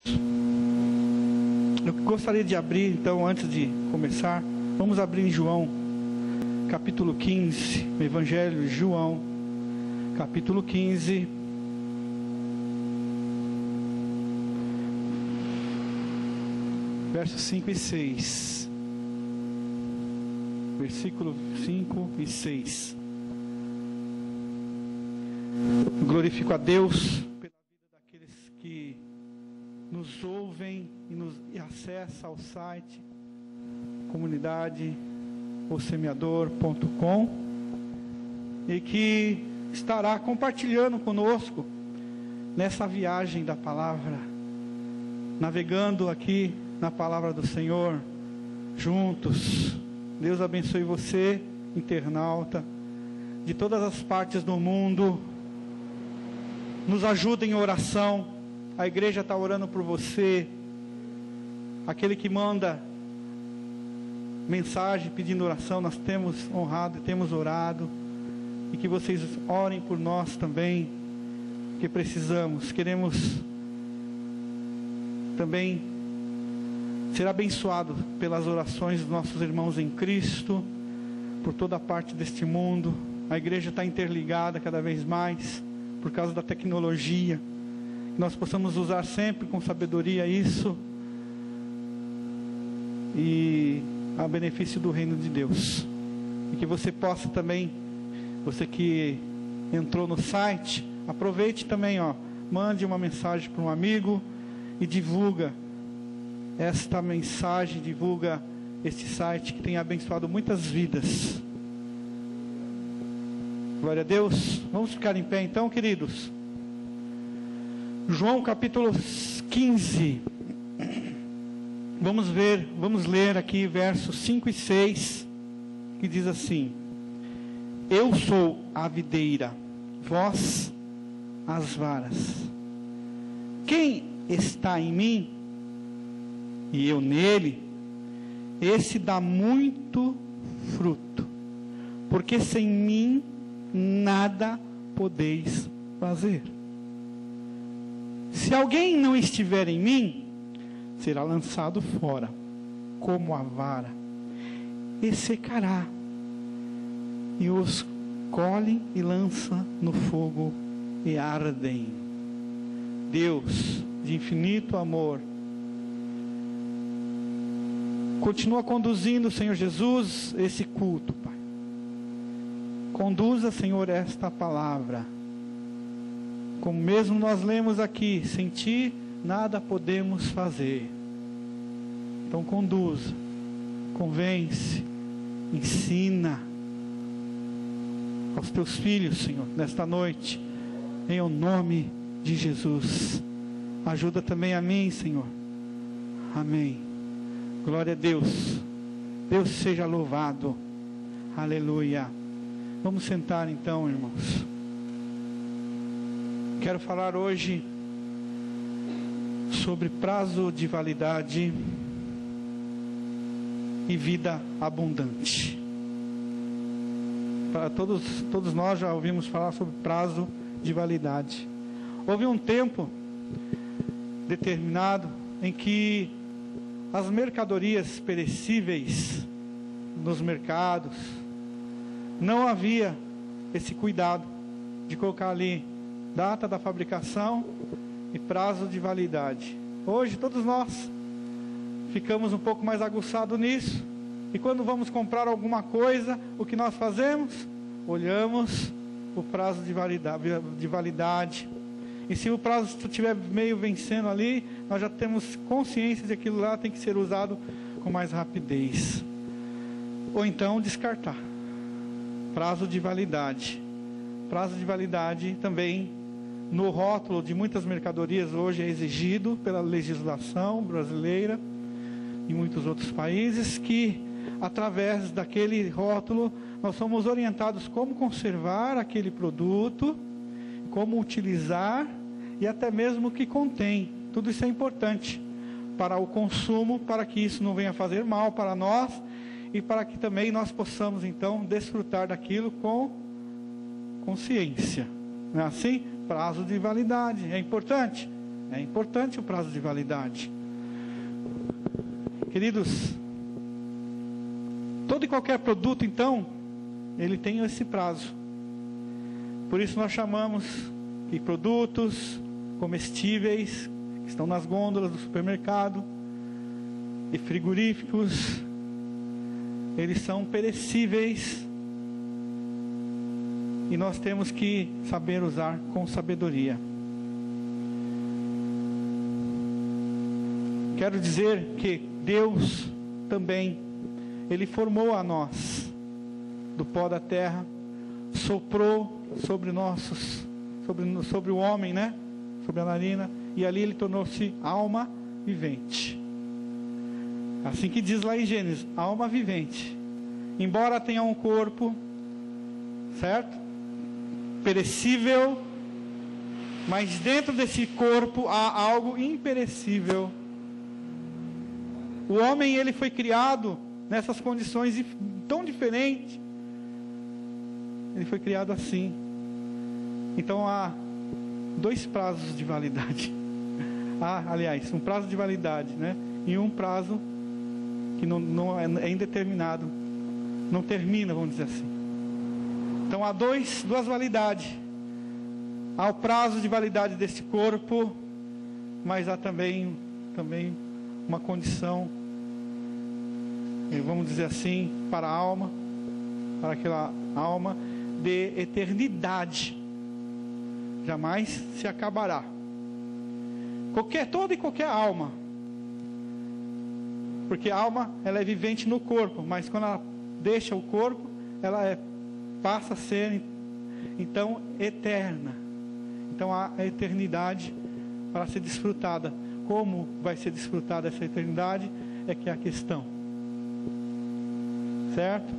Eu gostaria de abrir, então, antes de começar, vamos abrir em João, capítulo 15, o Evangelho de João, capítulo 15, versos 5 e 6. Versículo 5 e 6. Glorifico a Deus pela vida daqueles que nos ouvem e acessam ao site comunidade osemeador.com e que estará compartilhando conosco nessa viagem da palavra, navegando aqui na palavra do Senhor juntos. Deus abençoe você, internauta de todas as partes do mundo. Nos ajuda em oração. A igreja está orando por você. Aquele que manda mensagem pedindo oração, nós temos honrado e temos orado. E que vocês orem por nós também, que precisamos. Queremos também ser abençoado pelas orações dos nossos irmãos em Cristo, por toda parte deste mundo. A igreja está interligada cada vez mais, por causa da tecnologia. Que nós possamos usar sempre com sabedoria isso, e a benefício do reino de Deus. E que você possa também, você que entrou no site, aproveite também, mande uma mensagem para um amigo e divulga esta mensagem, divulga este site que tem abençoado muitas vidas. Glória a Deus. Vamos ficar em pé então, queridos. João capítulo 15. Vamos ler aqui versos 5 e 6, que diz assim: Eu sou a videira, vós as varas. Quem está em mim e eu nele, esse dá muito fruto, porque sem mim nada podeis fazer. Se alguém não estiver em mim, será lançado fora, como a vara, e secará, e os colhem e lançam no fogo e ardem. Deus, de infinito amor, continua conduzindo, Senhor Jesus, esse culto, Pai. Conduza, Senhor, esta palavra. Como mesmo nós lemos aqui, sem Ti nada podemos fazer. Então conduza, convence, ensina aos Teus filhos, Senhor, nesta noite, em o nome de Jesus. Ajuda também a mim, Senhor. Amém. Glória a Deus. Deus seja louvado. Aleluia. Vamos sentar então, irmãos. Quero falar hoje sobre prazo de validade e vida abundante. Para todos nós já ouvimos falar sobre prazo de validade. Houve um tempo determinado em que as mercadorias perecíveis nos mercados, não havia esse cuidado de colocar ali data da fabricação e prazo de validade. Hoje todos nós ficamos um pouco mais aguçados nisso, e quando vamos comprar alguma coisa, o que nós fazemos? Olhamos o prazo de validade. E se o prazo estiver meio vencendo ali, nós já temos consciência de que aquilo lá tem que ser usado com mais rapidez. Ou então descartar. Prazo de validade. Prazo de validade também no rótulo de muitas mercadorias hoje é exigido pela legislação brasileira e muitos outros países, que através daquele rótulo nós somos orientados como conservar aquele produto, como utilizar e até mesmo o que contém. Tudo isso é importante para o consumo, para que isso não venha fazer mal para nós e para que também nós possamos então desfrutar daquilo com consciência. Não é assim? Prazo de validade é importante? É importante o prazo de validade. Queridos, todo e qualquer produto, então, ele tem esse prazo. Por isso nós chamamos que produtos comestíveis, que estão nas gôndolas do supermercado, e frigoríficos, eles são perecíveis, e nós temos que saber usar com sabedoria. Quero dizer que Deus também, Ele formou a nós do pó da terra, soprou sobre o homem, né? Sobre a narina, e ali ele tornou-se alma vivente. Assim que diz lá em Gênesis, alma vivente. Embora tenha um corpo, certo? Perecível, mas dentro desse corpo há algo imperecível. O homem, ele foi criado nessas condições tão diferentes. Ele foi criado assim. Então há 2 prazos de validade. Aliás, um prazo de validade, né? E um prazo que não é indeterminado. Não termina, vamos dizer assim. Então há duas validades. Há o prazo de validade desse corpo, mas há também uma condição, vamos dizer assim, para a alma, para aquela alma de eternidade. Jamais se acabará. Toda e qualquer alma. Porque a alma, ela é vivente no corpo, mas quando ela deixa o corpo, ela passa a ser, então, eterna. Então há a eternidade para ser desfrutada. Como vai ser desfrutada essa eternidade? É que é a questão. Certo?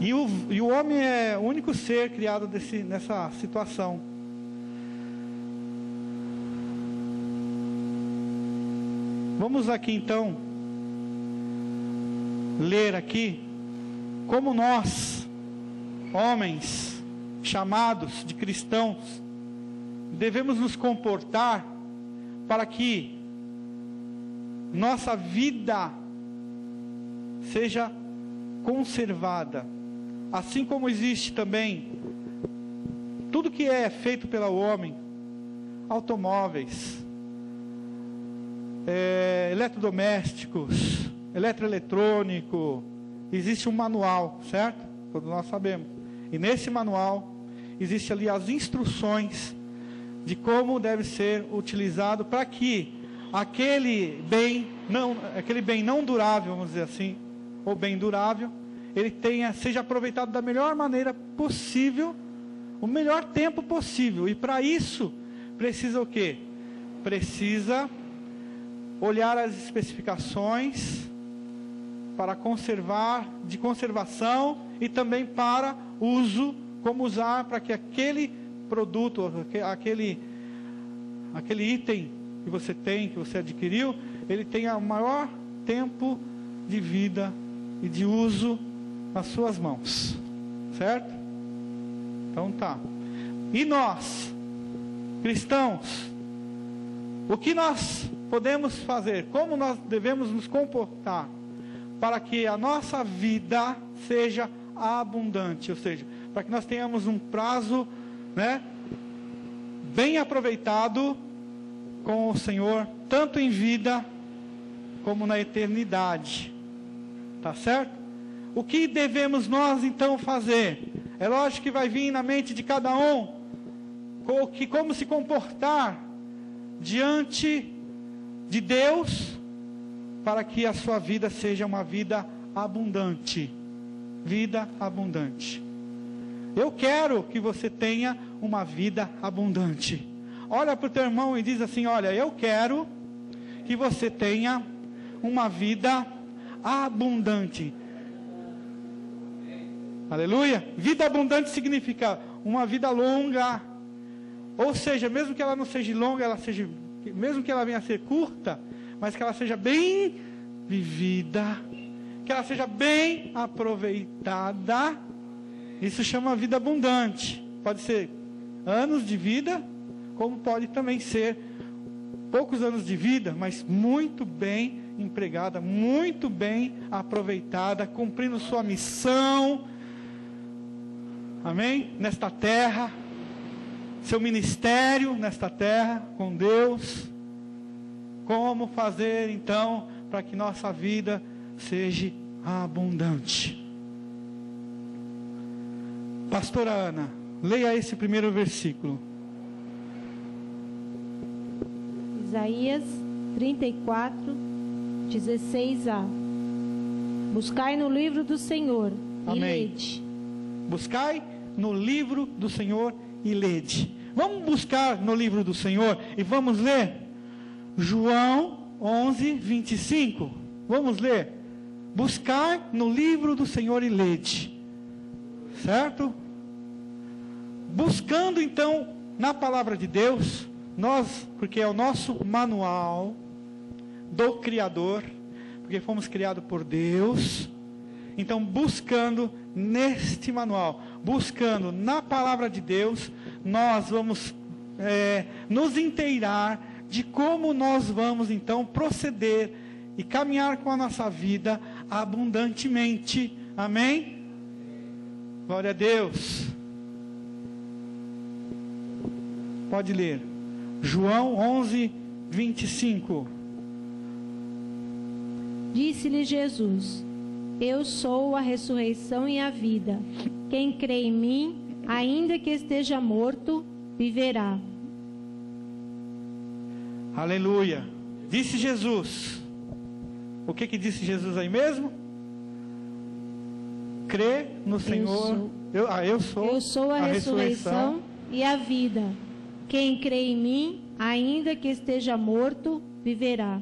E o homem é o único ser criado nessa situação. Vamos aqui então ler aqui como nós, homens chamados de cristãos, devemos nos comportar para que nossa vida seja conservada. Assim como existe também tudo que é feito pelo homem, automóveis, eletrodomésticos, eletroeletrônico, existe um manual, certo? Todos nós sabemos. E nesse manual existe ali as instruções de como deve ser utilizado para que aquele bem não durável, vamos dizer assim, ou bem durável, ele seja aproveitado da melhor maneira possível, o melhor tempo possível. E para isso precisa o quê? Precisa olhar as especificações para conservação e também para uso, como usar para que aquele produto, aquele item que você tem, que você adquiriu, ele tenha o maior tempo de vida e de uso nas suas mãos, certo? Então tá. E nós, cristãos, o que nós podemos fazer? Como nós devemos nos comportar para que a nossa vida seja abundante? Ou seja, para que nós tenhamos um prazo, né, bem aproveitado com o Senhor, tanto em vida como na eternidade. Tá certo? O que devemos nós então fazer? É lógico que vai vir na mente de cada um como se comportar diante de Deus para que a sua vida seja uma vida abundante. Vida abundante. Eu quero que você tenha uma vida abundante. Olha para o teu irmão e diz assim: olha, eu quero que você tenha uma vida abundante. Aleluia. Vida abundante significa uma vida longa. Ou seja, mesmo que ela não seja longa, mesmo que ela venha a ser curta, mas que ela seja bem vivida, que ela seja bem aproveitada. Isso chama vida abundante. Pode ser anos de vida, como pode também ser poucos anos de vida, mas muito bem empregada, muito bem aproveitada, cumprindo sua missão, amém? Nesta terra, seu ministério nesta terra, com Deus. Como fazer então, para que nossa vida seja abundante? Pastora Ana, leia esse primeiro versículo. Isaías 34, 16a. Buscai no livro do Senhor e lede. Buscai no livro do Senhor e lede. Vamos buscar no livro do Senhor e vamos ler João 11, 25. Vamos ler. Buscar no livro do Senhor e lede. Certo? Buscando então na palavra de Deus, porque é o nosso manual do Criador, porque fomos criados por Deus. Então, buscando neste manual, buscando na palavra de Deus, nós vamos nos inteirar de como nós vamos então proceder e caminhar com a nossa vida abundantemente. Amém? Glória a Deus. Pode ler. João 11, 25. Disse-lhe Jesus: Eu sou a ressurreição e a vida. Quem crê em mim, ainda que esteja morto, viverá. Aleluia. Disse Jesus. O que disse Jesus aí mesmo? Crê no Senhor. Eu sou a ressurreição e a vida. Quem crê em mim, ainda que esteja morto, viverá.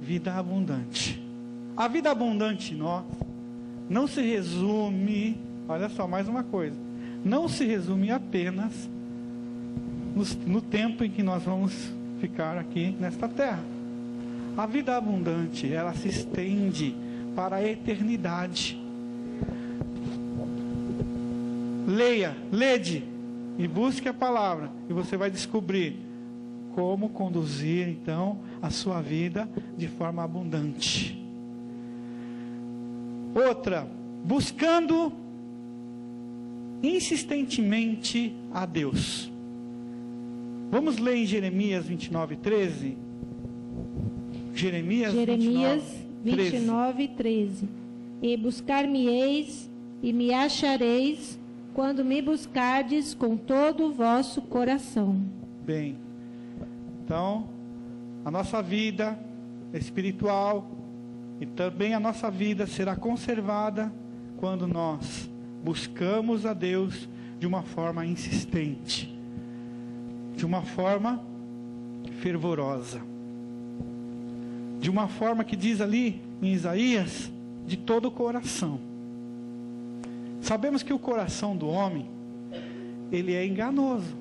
Vida abundante. A vida abundante em nós não se resume, olha só, mais uma coisa, não se resume apenas no tempo em que nós vamos ficar aqui nesta terra. A vida abundante, ela se estende para a eternidade. Lede e busque a palavra, e você vai descobrir como conduzir então a sua vida de forma abundante. Outra, buscando insistentemente a Deus. Vamos ler em Jeremias 29, 13. Jeremias 29, 13. E buscar-me-eis e me achareis, quando me buscardes com todo o vosso coração. Bem, então, a nossa vida espiritual e também a nossa vida será conservada quando nós buscamos a Deus de uma forma insistente, de uma forma fervorosa, de uma forma que diz ali em Isaías, de todo o coração. Sabemos que o coração do homem, ele é enganoso.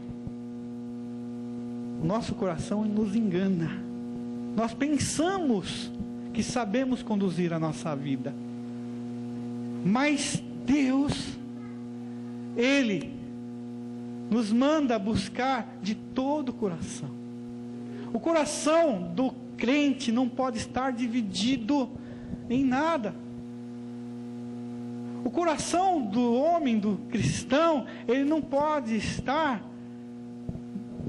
O nosso coração nos engana. Nós pensamos que sabemos conduzir a nossa vida, mas Deus, Ele nos manda buscar de todo o coração. O coração do crente não pode estar dividido em nada. O coração do homem, do cristão, ele não pode estar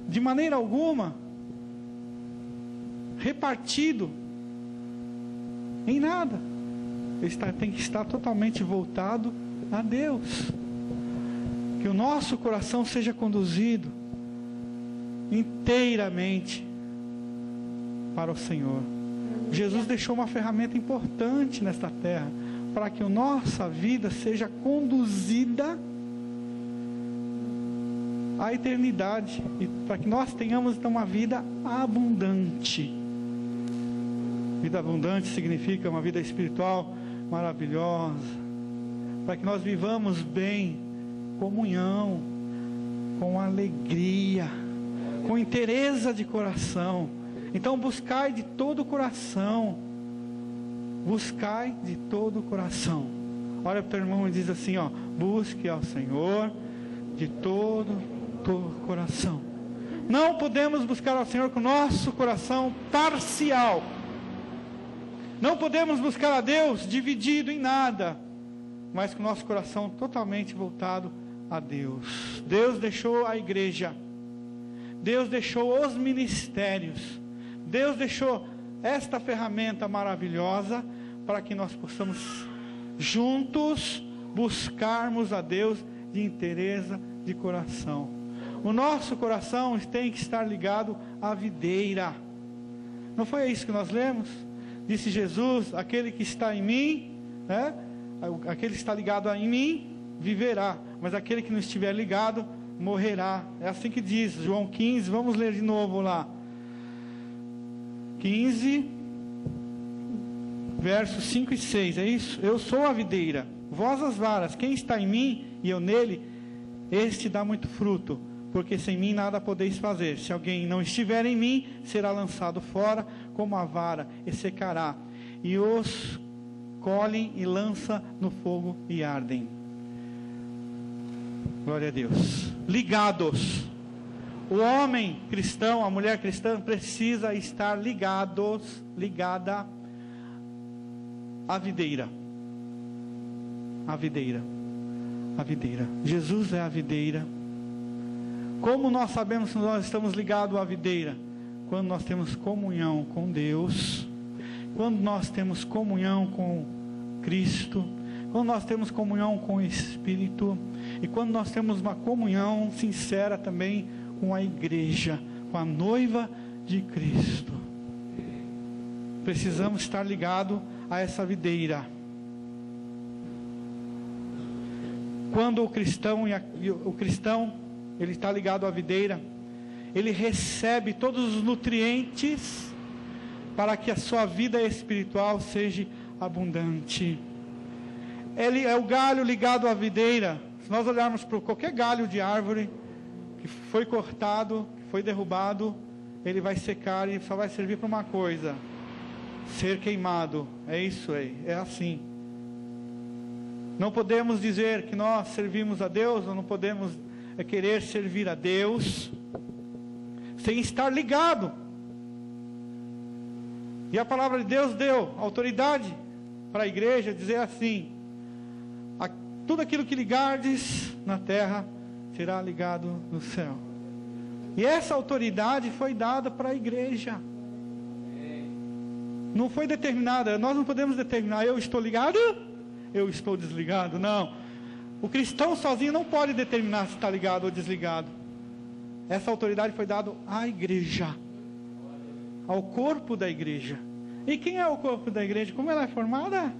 de maneira alguma repartido em nada. Ele tem que estar totalmente voltado a Deus. Que o nosso coração seja conduzido inteiramente para o Senhor. Jesus deixou uma ferramenta importante nesta terra, para que a nossa vida seja conduzida à eternidade, e para que nós tenhamos então uma vida abundante. Vida abundante significa uma vida espiritual maravilhosa, para que nós vivamos bem, comunhão, com alegria, com inteireza de coração. Então buscai de todo o coração, buscai de todo o coração. Olha para o teu irmão e diz assim, busque ao Senhor de todo o coração. Não podemos buscar ao Senhor com o nosso coração parcial. Não podemos buscar a Deus dividido em nada, mas com o nosso coração totalmente voltado a Deus. Deus deixou a igreja. Deus deixou os ministérios. Deus deixou esta ferramenta maravilhosa para que nós possamos juntos buscarmos a Deus de inteireza de coração. O nosso coração tem que estar ligado à videira. Não foi isso que nós lemos? Disse Jesus: aquele que está em mim, né? Aquele que está ligado em mim, viverá. Mas aquele que não estiver ligado, morrerá. É assim que diz, João 15, vamos ler de novo lá. 15, versos 5 e 6, é isso? Eu sou a videira, vós as varas. Quem está em mim e eu nele, este dá muito fruto, porque sem mim nada podeis fazer. Se alguém não estiver em mim, será lançado fora como a vara e secará, e os colhem e lança no fogo e ardem. Glória a Deus. Ligados. O homem cristão, a mulher cristã precisa estar ligada à videira. A videira. A videira. Jesus é a videira. Como nós sabemos que nós estamos ligados à videira? Quando nós temos comunhão com Deus, quando nós temos comunhão com Cristo, quando nós temos comunhão com o Espírito, e quando nós temos uma comunhão sincera também com a igreja, com a noiva de Cristo. Precisamos estar ligados a essa videira. Quando o cristão ele está ligado à videira, ele recebe todos os nutrientes para que a sua vida espiritual seja abundante. Ele é o galho ligado à videira. Se nós olharmos para qualquer galho de árvore que foi cortado, que foi derrubado, ele vai secar e só vai servir para uma coisa: ser queimado. É isso aí, é assim. Não podemos dizer que nós servimos a Deus, ou não podemos querer servir a Deus sem estar ligado. E a palavra de Deus deu autoridade para a igreja dizer assim: tudo aquilo que ligardes na terra será ligado no céu. E essa autoridade foi dada para a igreja. Não foi determinada. Nós não podemos determinar: eu estou ligado, eu estou desligado. Não. O cristão sozinho não pode determinar se está ligado ou desligado. Essa autoridade foi dada à igreja, ao corpo da igreja. E quem é o corpo da igreja? Como ela é formada?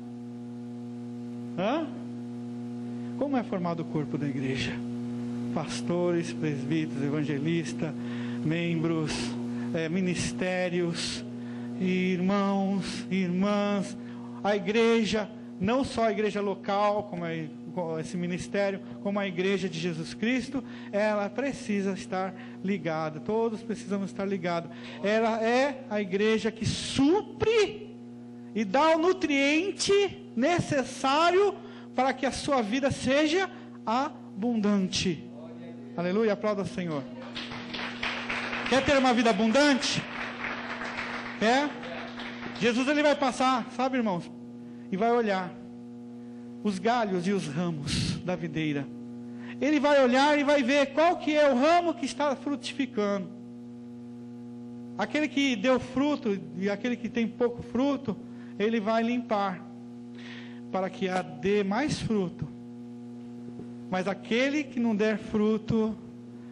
Como é formado o corpo da igreja? Pastores, presbíteros, evangelistas, membros, ministérios, irmãos, irmãs. A igreja, não só a igreja local, como esse ministério, como a igreja de Jesus Cristo, ela precisa estar ligada. Todos precisamos estar ligados. Ela é a igreja que supre e dá o nutriente necessário para que a sua vida seja abundante. Aleluia, aplauda o Senhor. Quer ter uma vida abundante? Quer? Jesus, ele vai passar, sabe, irmãos, e vai olhar os galhos e os ramos da videira. Ele vai olhar e vai ver qual que é o ramo que está frutificando. Aquele que deu fruto e aquele que tem pouco fruto, ele vai limpar, para que dê mais fruto. Mas aquele que não der fruto,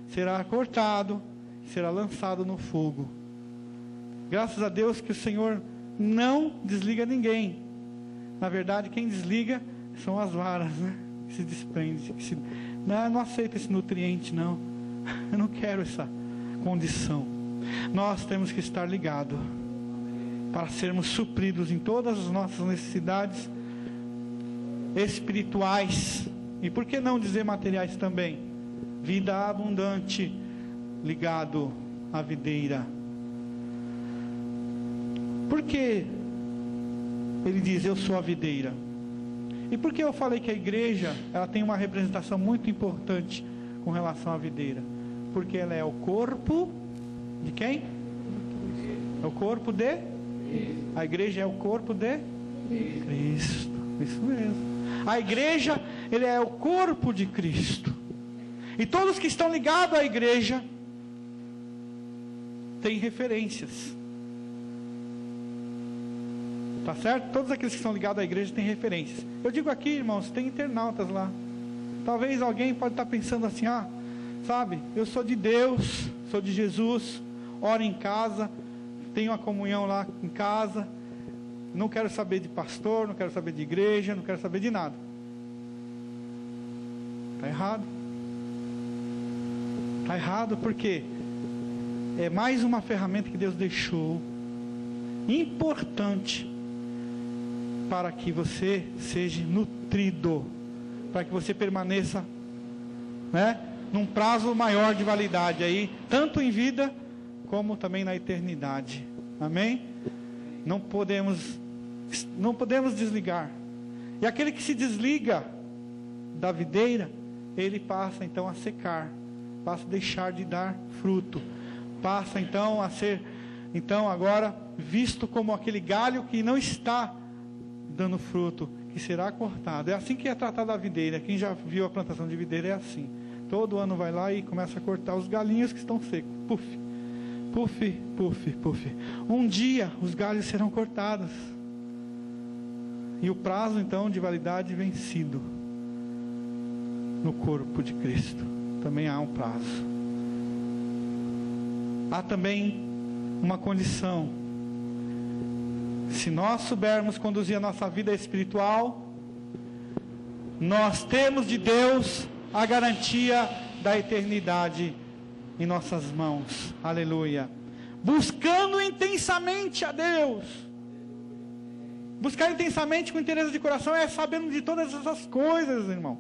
será cortado, será lançado no fogo. Graças a Deus que o Senhor não desliga ninguém. Na verdade, quem desliga são as varas, né? Que se desprende. Eu não aceito esse nutriente, não. Eu não quero essa condição. Nós temos que estar ligados para sermos supridos em todas as nossas necessidades espirituais. E por que não dizer materiais também? Vida abundante, ligado à videira. Por que ele diz: eu sou a videira? E por que eu falei que a igreja ela tem uma representação muito importante com relação à videira? Porque ela é o corpo De quem? É o corpo de? A igreja é o corpo de Cristo. Isso mesmo. A igreja, ele é o corpo de Cristo. E todos que estão ligados à igreja têm referências. Tá certo? Todos aqueles que estão ligados à igreja têm referências. Eu digo aqui, irmãos, tem internautas lá. Talvez alguém pode estar pensando assim, sabe, eu sou de Deus, sou de Jesus, oro em casa, tenho a comunhão lá em casa, não quero saber de pastor, não quero saber de igreja, não quero saber de nada. Está errado. Está errado porque é mais uma ferramenta que Deus deixou, importante, para que você seja nutrido, para que você permaneça, né, num prazo maior de validade aí, tanto em vida como também na eternidade. Amém? Não podemos desligar. E aquele que se desliga da videira, ele passa então a secar, passa a deixar de dar fruto, passa então a ser, então agora visto como aquele galho que não está dando fruto, que será cortado. É assim que é tratada a videira. Quem já viu a plantação de videira é assim. Todo ano vai lá e começa a cortar os galhinhos que estão secos. Puf, puf, puf, puf. Um dia os galhos serão cortados. E o prazo então de validade vencido. No corpo de Cristo também há um prazo. Há também uma condição. Se nós soubermos conduzir a nossa vida espiritual, nós temos de Deus a garantia da eternidade em nossas mãos. Aleluia. Buscando intensamente a Deus. Buscar intensamente com interesse de coração é sabendo de todas essas coisas, irmão.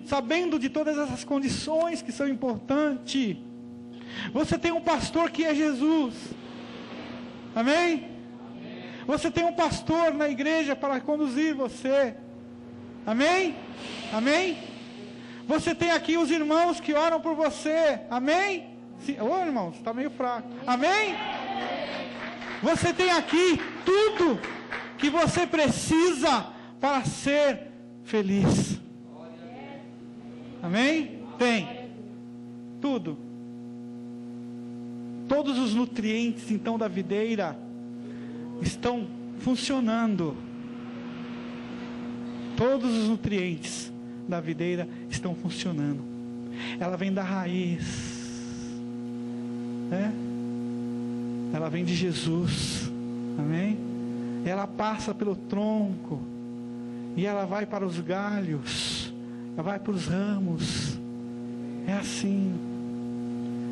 Sabendo de todas essas condições que são importantes. Você tem um pastor que é Jesus. Amém? Você tem um pastor na igreja para conduzir você. Amém? Amém? Você tem aqui os irmãos que oram por você. Amém? Ô irmãos, está meio fraco. Amém? Você tem aqui tudo que você precisa para ser feliz. Amém? Tem. Tudo. Todos os nutrientes então da videira estão funcionando. Todos os nutrientes da videira estão funcionando. Ela vem da raiz, né? Ela vem de Jesus. Amém? Ela passa pelo tronco e ela vai para os galhos, ela vai para os ramos. É assim.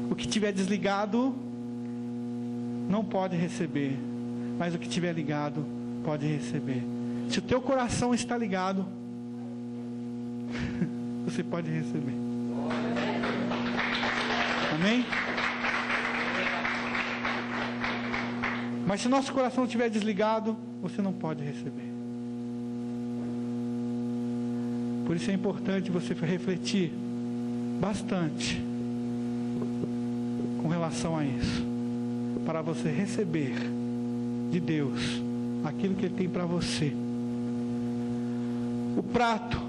O que tiver desligado não pode receber, mas o que tiver ligado pode receber. Se o teu coração está ligado, você pode receber. Amém? Mas se o nosso coração estiver desligado, você não pode receber. Por isso é importante você refletir bastante com relação a isso, para você receber de Deus aquilo que Ele tem para você, o prato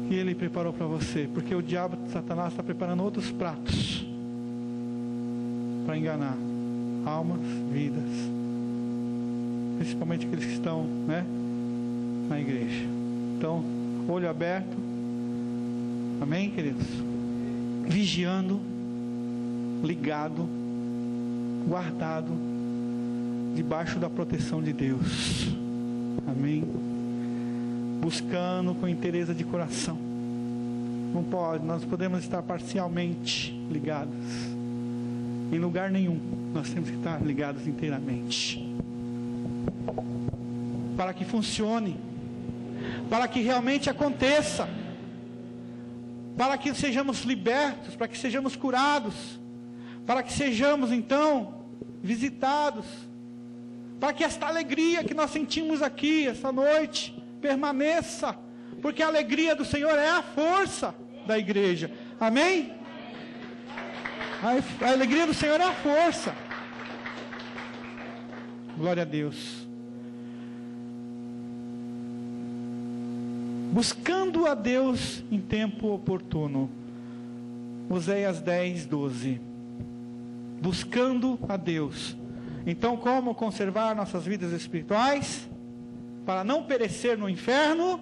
que Ele preparou para você, porque o diabo, Satanás, está preparando outros pratos para enganar almas, vidas, principalmente aqueles que estão, né, na igreja. Então, olho aberto, amém, queridos? Vigiando, ligado, guardado, debaixo da proteção de Deus. Amém? Buscando com interesse de coração. Não pode, nós podemos estar parcialmente ligados. Em lugar nenhum, nós temos que estar ligados inteiramente. Para que funcione. Para que realmente aconteça. Para que sejamos libertos, para que sejamos curados. Para que sejamos então visitados. Para que esta alegria que nós sentimos aqui esta noite permaneça, porque a alegria do Senhor é a força da igreja. Amém? A alegria do Senhor é a força. Glória a Deus. Buscando a Deus em tempo oportuno. Oséias 10, 12. Buscando a Deus. Então, como conservar nossas vidas espirituais? Para não perecer no inferno.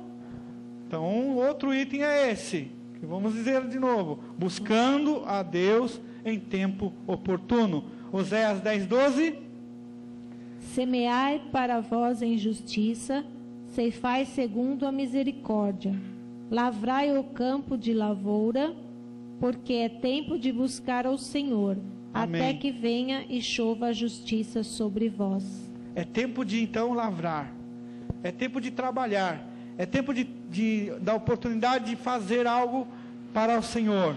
Então, outro item é esse, que vamos dizer de novo. Buscando a Deus em tempo oportuno. Oséias 10, 12. Semeai para vós em justiça, ceifai segundo a misericórdia. Lavrai o campo de lavoura, porque é tempo de buscar ao Senhor, Amém. Até que venha e chova a justiça sobre vós. É tempo de então lavrar. É tempo de trabalhar. É tempo da oportunidade de fazer algo para o Senhor.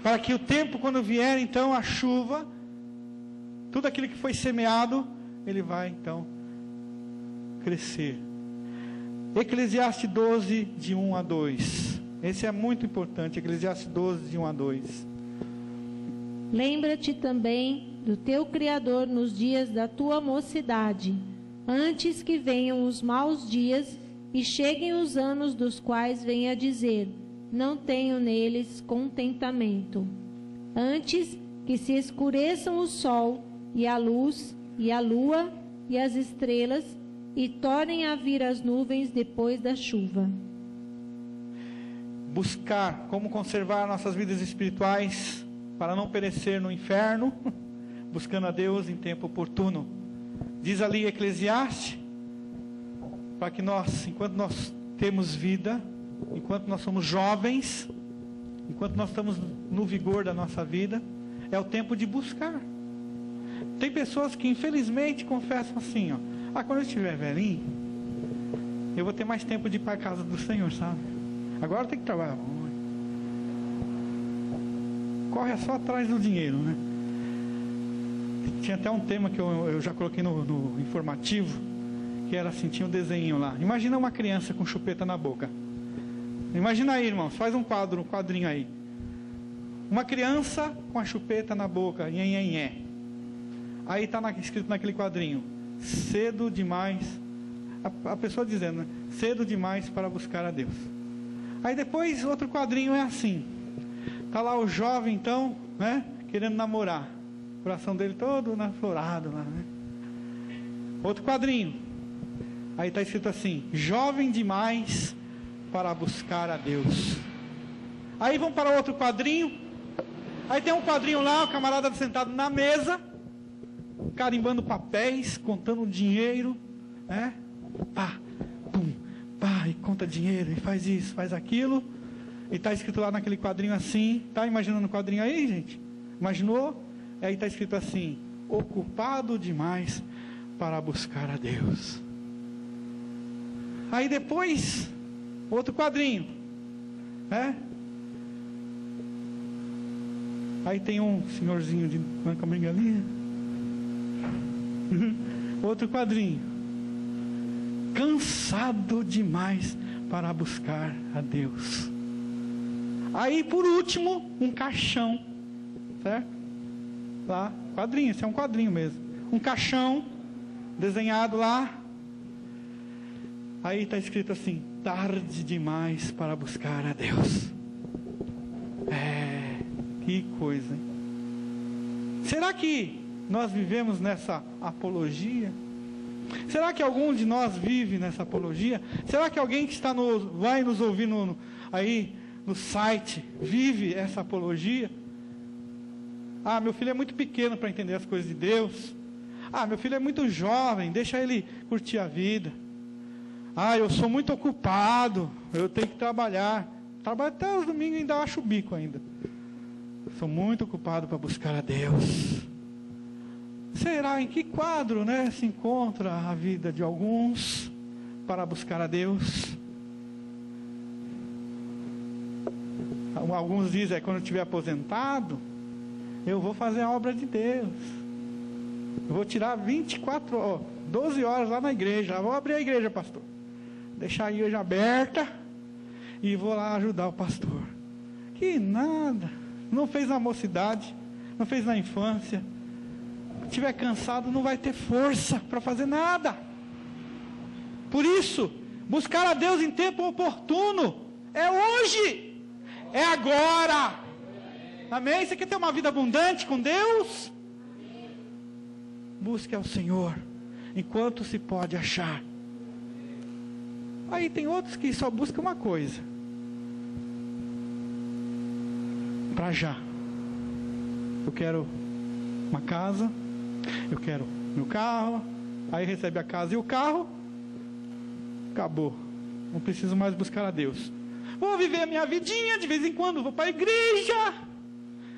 Para que o tempo, quando vier então a chuva, tudo aquilo que foi semeado, ele vai então crescer. Eclesiastes 12, de 1 a 2. Esse é muito importante. Eclesiastes 12, de 1 a 2. Lembra-te também do teu Criador nos dias da tua mocidade, antes que venham os maus dias e cheguem os anos dos quais venha dizer: não tenho neles contentamento. Antes que se escureçam o sol e a luz e a lua e as estrelas, e tornem a vir as nuvens depois da chuva. Buscar como conservar nossas vidas espirituais para não perecer no inferno, buscando a Deus em tempo oportuno. Diz ali Eclesiastes, para que nós, enquanto nós temos vida, enquanto nós somos jovens, enquanto nós estamos no vigor da nossa vida, é o tempo de buscar. Tem pessoas que infelizmente confessam assim, ó: quando eu estiver velhinho, eu vou ter mais tempo de ir para a casa do Senhor, sabe? Agora eu tenho que trabalhar. Corre só atrás do dinheiro, né? Tinha até um tema que eu já coloquei no informativo, que era assim, tinha um desenho lá. Imagina uma criança com chupeta na boca. Imagina aí, irmãos, faz um quadrinho aí. Uma criança com a chupeta na boca, nhenhenhé. Aí está escrito naquele quadrinho: cedo demais. A pessoa dizendo, né? Cedo demais para buscar a Deus. Aí depois outro quadrinho é assim. Está lá o jovem então, né? Querendo namorar. O coração dele todo aflorado lá, né? Outro quadrinho. Aí está escrito assim: jovem demais para buscar a Deus. Aí vão para outro quadrinho. Aí tem um quadrinho lá, o camarada sentado na mesa, carimbando papéis, contando dinheiro, né? Pá, pum, pá, e conta dinheiro, e faz isso, faz aquilo. E está escrito lá naquele quadrinho assim. Está imaginando o quadrinho aí, gente? Imaginou? Aí está escrito assim: ocupado demais para buscar a Deus. Aí depois, outro quadrinho, né? Aí tem um senhorzinho de banca bengalinha. Outro quadrinho: cansado demais para buscar a Deus. Aí por último, um caixão, certo? Lá, quadrinho, esse é um quadrinho mesmo. Um caixão desenhado lá. Aí está escrito assim: tarde demais para buscar a Deus. Que coisa, hein? Será que nós vivemos nessa apologia? Será que algum de nós vive nessa apologia? Será que alguém que vai nos ouvir aí no site vive essa apologia? Meu filho é muito pequeno para entender as coisas de Deus. Meu filho é muito jovem, deixa ele curtir a vida. Eu sou muito ocupado, eu tenho que trabalhar. Trabalho até os domingos e ainda acho o bico ainda. Sou muito ocupado para buscar a Deus. Será em que quadro, né, se encontra a vida de alguns para buscar a Deus? Alguns dizem: quando eu estiver aposentado, eu vou fazer a obra de Deus. Eu vou tirar 12 horas lá na igreja. Vou abrir a igreja, pastor. Deixar a igreja aberta e vou lá ajudar o pastor. Que nada. Não fez na mocidade, não fez na infância. Se estiver cansado, não vai ter força para fazer nada. Por isso, buscar a Deus em tempo oportuno é hoje, é agora. Amém? Você quer ter uma vida abundante com Deus? Busque ao Senhor enquanto se pode achar. Aí tem outros que só buscam uma coisa: para já. Eu quero uma casa, eu quero meu carro. Aí recebe a casa e o carro, acabou, não preciso mais buscar a Deus. Vou viver a minha vidinha, de vez em quando vou para a igreja,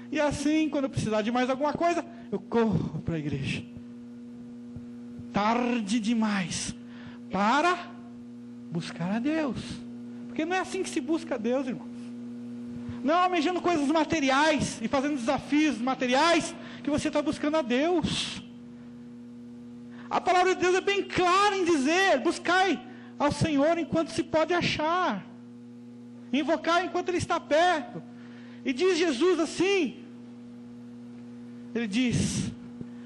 e assim, quando eu precisar de mais alguma coisa, eu corro para a igreja. Tarde demais para buscar a Deus, porque não é assim que se busca a Deus, irmãos. Não é almejando coisas materiais e fazendo desafios materiais que você está buscando a Deus. A palavra de Deus é bem clara em dizer: buscai ao Senhor enquanto se pode achar, invocar enquanto Ele está perto. E diz Jesus assim, Ele diz: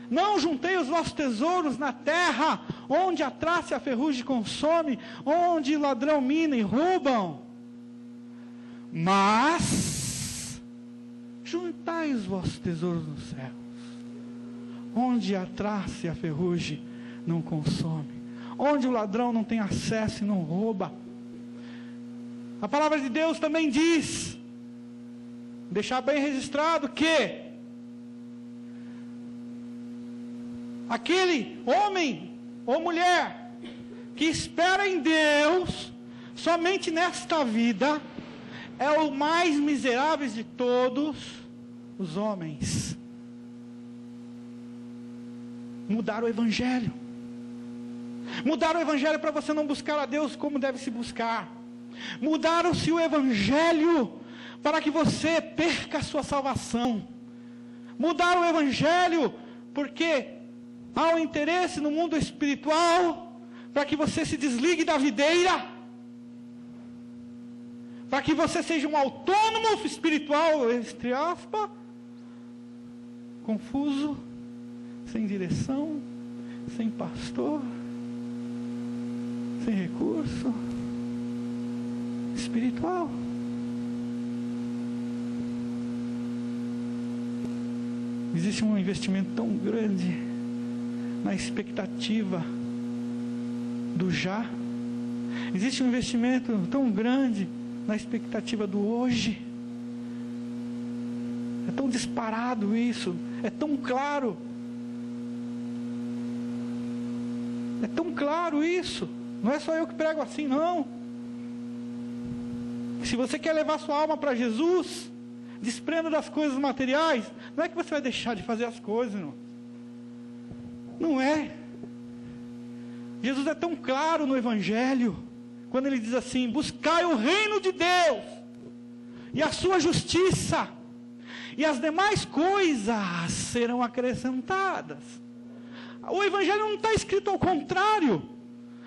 não juntei os vossos tesouros na terra, onde a traça e a ferrugem consome, onde ladrão mina e roubam, mas juntai os vossos tesouros nos céus, onde a traça e a ferrugem não consome, onde o ladrão não tem acesso e não rouba. A palavra de Deus também diz, deixar bem registrado, que aquele homem ou mulher que espera em Deus somente nesta vida é o mais miserável de todos os homens. Mudar o Evangelho. Mudaram o Evangelho para você não buscar a Deus como deve se buscar. Mudaram-se o Evangelho para que você perca a sua salvação. Mudaram o Evangelho porque há um interesse no mundo espiritual para que você se desligue da videira, para que você seja um autônomo espiritual, entre aspas, confuso, sem direção, sem pastor, sem recurso espiritual. Existe um investimento tão grande na expectativa do já. Existe um investimento tão grande na expectativa do hoje. É tão disparado isso, é tão claro. É tão claro isso. Não é só eu que prego assim, não. Se você quer levar sua alma para Jesus, desprenda das coisas materiais. Não é que você vai deixar de fazer as coisas, não. Não é. Jesus é tão claro no Evangelho, quando Ele diz assim: buscai o reino de Deus e a sua justiça, e as demais coisas serão acrescentadas. O Evangelho não está escrito ao contrário: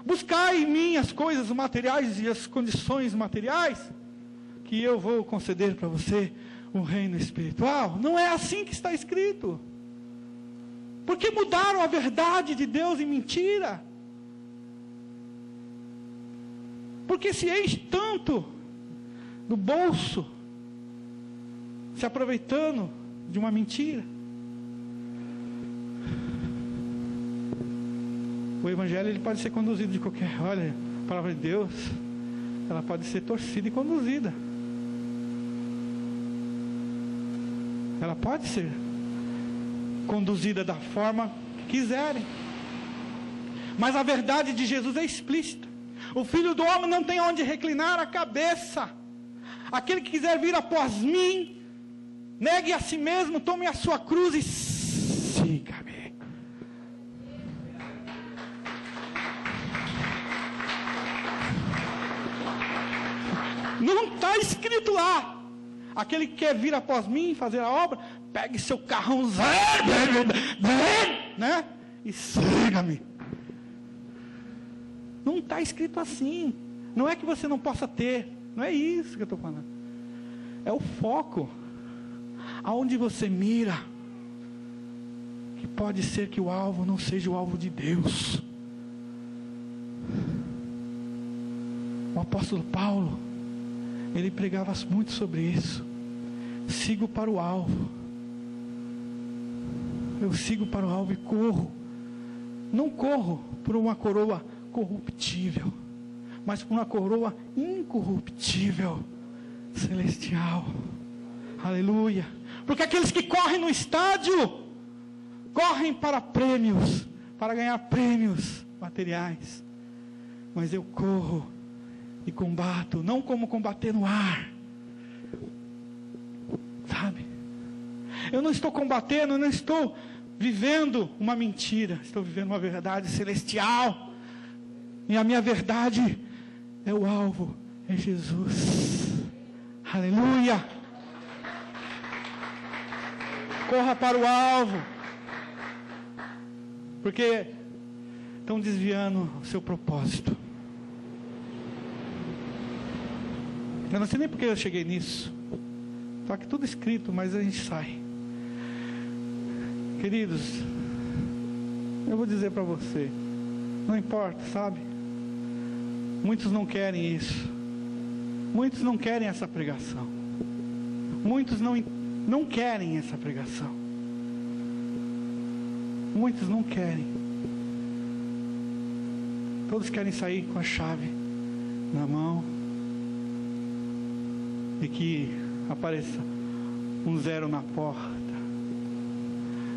buscai em mim as coisas materiais e as condições materiais, que eu vou conceder para você um reino espiritual. Não é assim que está escrito. Porque mudaram a verdade de Deus em mentira. Porque se enche tanto no bolso, se aproveitando de uma mentira. O Evangelho ele pode ser conduzido de qualquer... Olha, a palavra de Deus, ela pode ser torcida e conduzida. Ela pode ser conduzida da forma que quiserem. Mas a verdade de Jesus é explícita. O Filho do Homem não tem onde reclinar a cabeça. Aquele que quiser vir após mim, negue a si mesmo, tome a sua cruz e siga-me. Não está escrito lá: aquele que quer vir após mim, fazer a obra, pegue seu carrão zero, né? E siga-me. Não está escrito assim. Não é que você não possa ter. Não é isso que eu estou falando. É o foco. Aonde você mira. que pode ser que o alvo não seja o alvo de Deus. O apóstolo Paulo, ele pregava muito sobre isso. Sigo para o alvo. Eu sigo para o alvo e corro. Não corro por uma coroa corruptível, mas por uma coroa incorruptível, celestial. Aleluia. Porque aqueles que correm no estádio, correm para prêmios, para ganhar prêmios materiais. Mas eu corro e combato, não como combater no ar. Sabe? Eu não estou combatendo, eu não estou vivendo uma mentira, estou vivendo uma verdade celestial. E a minha verdade é o alvo, é Jesus. Aleluia. Corra para o alvo, porque estão desviando o seu propósito. Eu não sei nem porque eu cheguei nisso. Está aqui tudo escrito, mas a gente sai. Queridos, eu vou dizer para você, não importa, sabe? Muitos não querem isso. Muitos não querem essa pregação. Muitos não querem essa pregação. Muitos não querem. Todos querem sair com a chave na mão e que apareça um 0 na porta.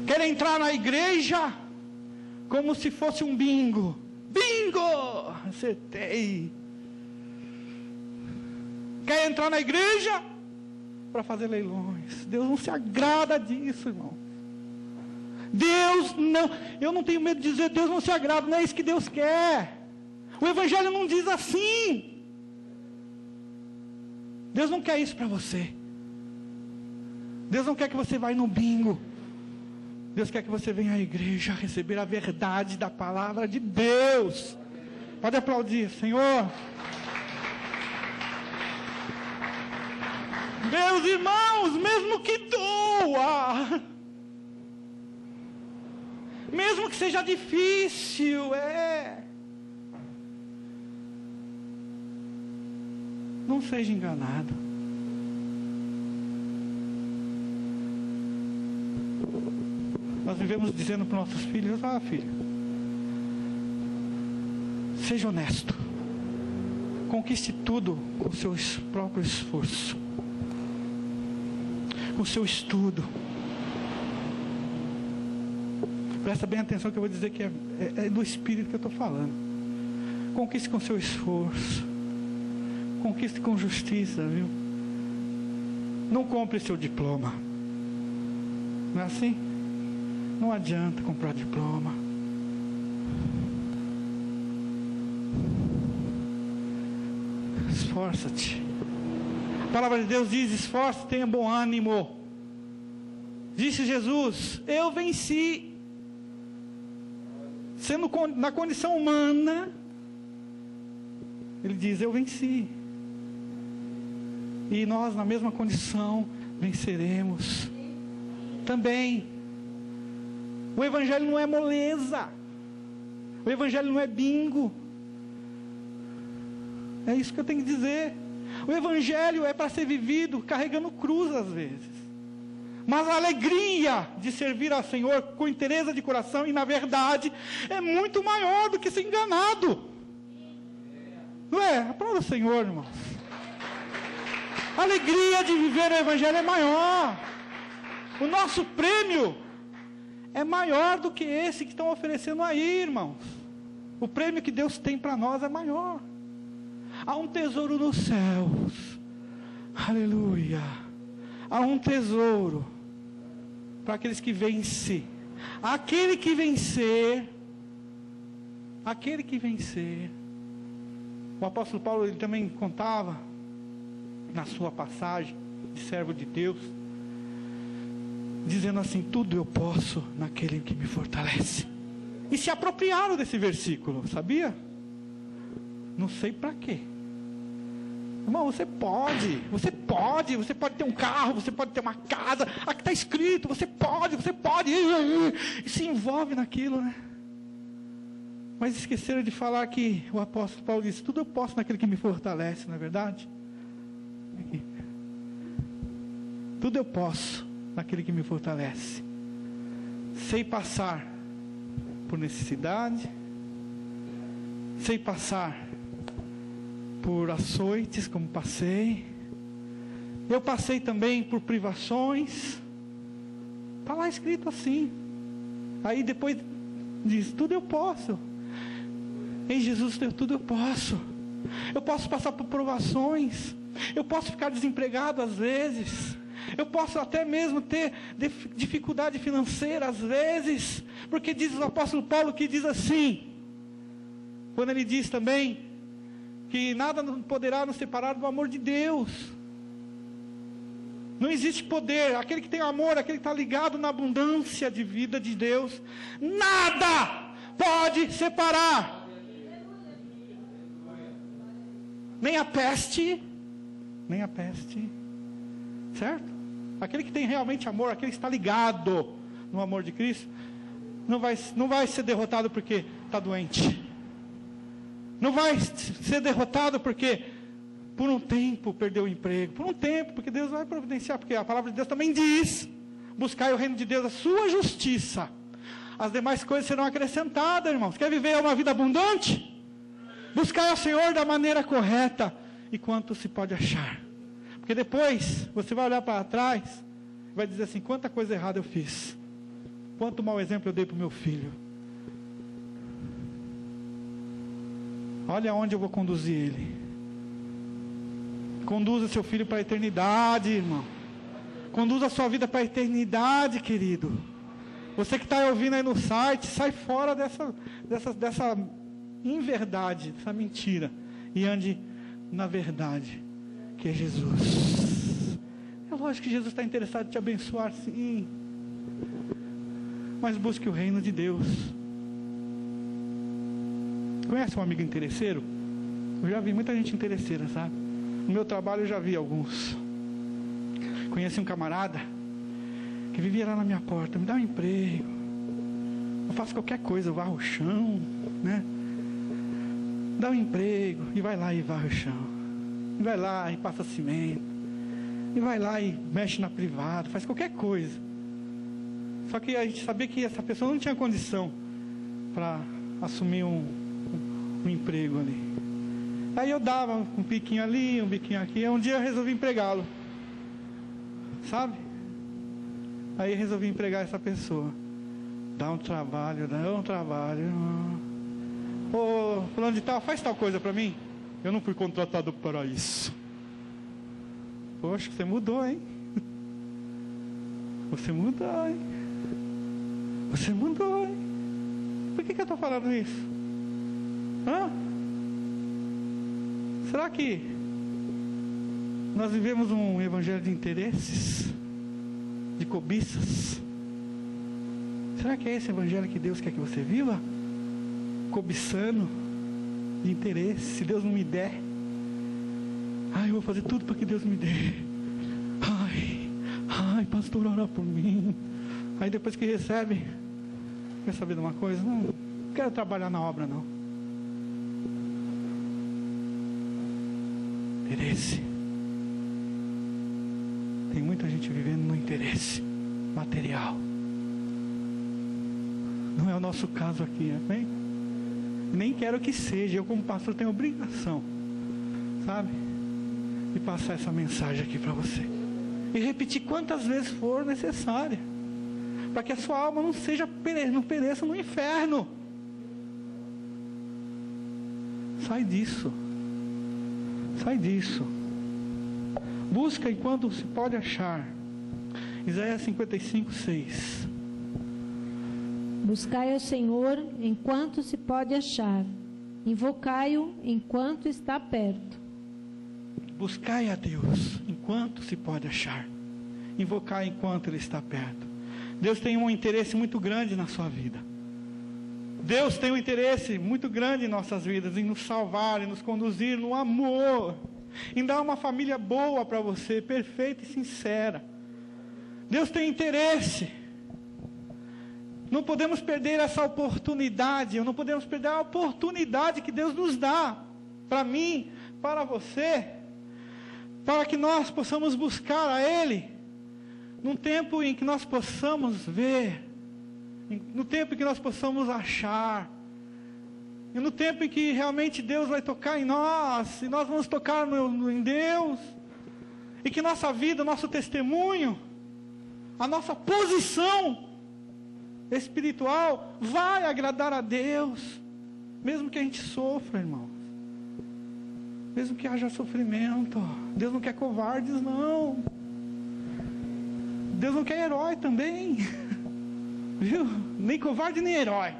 Querem entrar na igreja como se fosse um bingo. Bingo! Acertei. Quer entrar na igreja para fazer leilões. Deus não se agrada disso, irmão. Deus não, eu não tenho medo de dizer Deus não se agrada, não é isso que Deus quer. O Evangelho não diz assim. Deus não quer isso para você. Deus não quer que você vá no bingo. Deus quer que você venha à igreja receber a verdade da palavra de Deus. Pode aplaudir, Senhor. Meus irmãos, mesmo que doa, mesmo que seja difícil, não seja enganado. Nós vivemos dizendo para os nossos filhos: filho, seja honesto, conquiste tudo com o seu próprio esforço, com o seu estudo. Presta bem atenção que eu vou dizer que é do Espírito que eu estou falando. Conquiste com seu esforço, conquiste com justiça, viu? Não compre seu diploma. Não é assim? Não adianta comprar diploma. Esforça-te. A palavra de Deus diz: esforça-te, tenha bom ânimo. Disse Jesus: eu venci. Sendo na condição humana, ele diz: eu venci. E nós, na mesma condição, venceremos também. O Evangelho não é moleza. O Evangelho não é bingo. É isso que eu tenho que dizer. O Evangelho é para ser vivido carregando cruz às vezes. Mas a alegria de servir ao Senhor com inteireza de coração e na verdade é muito maior do que ser enganado. Não é? Aplauda o Senhor, irmãos. A alegria de viver o Evangelho é maior. O nosso prêmio é maior do que esse que estão oferecendo aí, irmãos. O prêmio que Deus tem para nós é maior. Há um tesouro nos céus. Aleluia. Há um tesouro para aqueles que vencem. Aquele que vencer. O apóstolo Paulo, ele também contava na sua passagem de servo de Deus, dizendo assim: tudo eu posso naquele que me fortalece. E se apropriaram desse versículo, sabia? Não sei para quê. Irmão, você pode ter um carro, você pode ter uma casa, aqui está escrito, você pode, e se envolve naquilo, né? Mas esqueceram de falar que o apóstolo Paulo disse, tudo eu posso naquele que me fortalece, não é verdade? Aqui. Tudo eu posso naquele que me fortalece. Sei passar por necessidade, sei passar por açoites, como passei. Eu passei também por privações. Está lá escrito assim. Aí depois diz, tudo eu posso. Em Jesus tudo eu posso. Eu posso passar por provações. Eu posso ficar desempregado às vezes. Eu posso até mesmo ter dificuldade financeira às vezes. Porque diz o apóstolo Paulo que diz assim, quando ele diz também que nada poderá nos separar do amor de Deus. Não existe poder. Aquele que tem amor, aquele que está ligado na abundância de vida de Deus, nada pode separar. Nem a peste, certo? Aquele que tem realmente amor, aquele que está ligado no amor de Cristo, não vai ser derrotado porque está doente. Não vai ser derrotado porque por um tempo perdeu o emprego. Por um tempo, porque Deus vai providenciar. Porque a palavra de Deus também diz, buscai o reino de Deus, a sua justiça. As demais coisas serão acrescentadas, irmãos. Quer viver uma vida abundante? Buscai ao Senhor da maneira correta. E quanto se pode achar. Porque depois, você vai olhar para trás, e vai dizer assim, quanta coisa errada eu fiz. Quanto mau exemplo eu dei para o meu filho. Olha onde eu vou conduzir ele. Conduza seu filho para a eternidade, irmão. Conduza a sua vida para a eternidade, querido. Você que está ouvindo aí no site, sai fora dessa inverdade, dessa mentira. E ande na verdade, que é Jesus. É lógico que Jesus está interessado em te abençoar, sim. Mas busque o reino de Deus. Conhece um amigo interesseiro? Eu já vi muita gente interesseira, sabe? No meu trabalho eu já vi alguns. Conheci um camarada que vivia lá na minha porta, me dá um emprego. Eu faço qualquer coisa, eu varro o chão, né? Dá um emprego, e vai lá e varre o chão. E vai lá e passa cimento. E vai lá e mexe na privada, faz qualquer coisa. Só que a gente sabia que essa pessoa não tinha condição para assumir um emprego ali. Aí eu dava um biquinho ali, um biquinho aqui. Um dia eu resolvi empregá-lo, sabe? Aí eu resolvi empregar essa pessoa. Dá um trabalho. Ô, fulano de tal, faz tal coisa para mim. Eu não fui contratado para isso. Poxa, você mudou, hein? Você mudou, hein? Você mudou, hein? Por que eu estou falando isso? Hã? Será que nós vivemos um evangelho de interesses? De cobiças? Será que é esse evangelho que Deus quer que você viva? Cobiçando de interesse. Se Deus não me der, eu vou fazer tudo para que Deus me dê. Ai, pastor, ora por mim. Aí depois que recebe, quer saber de uma coisa? Não quero trabalhar na obra, não. Interesse. Tem muita gente vivendo no interesse material. Não é o nosso caso aqui, amém? Nem quero que seja. Eu como pastor tenho obrigação, sabe, de passar essa mensagem aqui para você. E repetir quantas vezes for necessária. Para que a sua alma não pereça no inferno. Sai disso. Sai disso. Busca enquanto se pode achar. Isaías 55:6. Buscai ao Senhor enquanto se pode achar. Invocai-o enquanto está perto. Buscai a Deus enquanto se pode achar. Invocai enquanto Ele está perto. Deus tem um interesse muito grande na sua vida. Deus tem um interesse muito grande em nossas vidas, em nos salvar, em nos conduzir no amor. em dar uma família boa para você, perfeita e sincera. Deus tem interesse. Não podemos perder essa oportunidade, não podemos perder a oportunidade que Deus nos dá, para mim, para você, para que nós possamos buscar a Ele, num tempo em que nós possamos ver, no tempo em que nós possamos achar, e no tempo em que realmente Deus vai tocar em nós, e nós vamos tocar em Deus, e que nossa vida, nosso testemunho, a nossa posição espiritual vai agradar a Deus, mesmo que a gente sofra, irmãos, mesmo que haja sofrimento. Deus não quer covardes, não. Deus não quer herói também, viu? Nem covarde nem herói.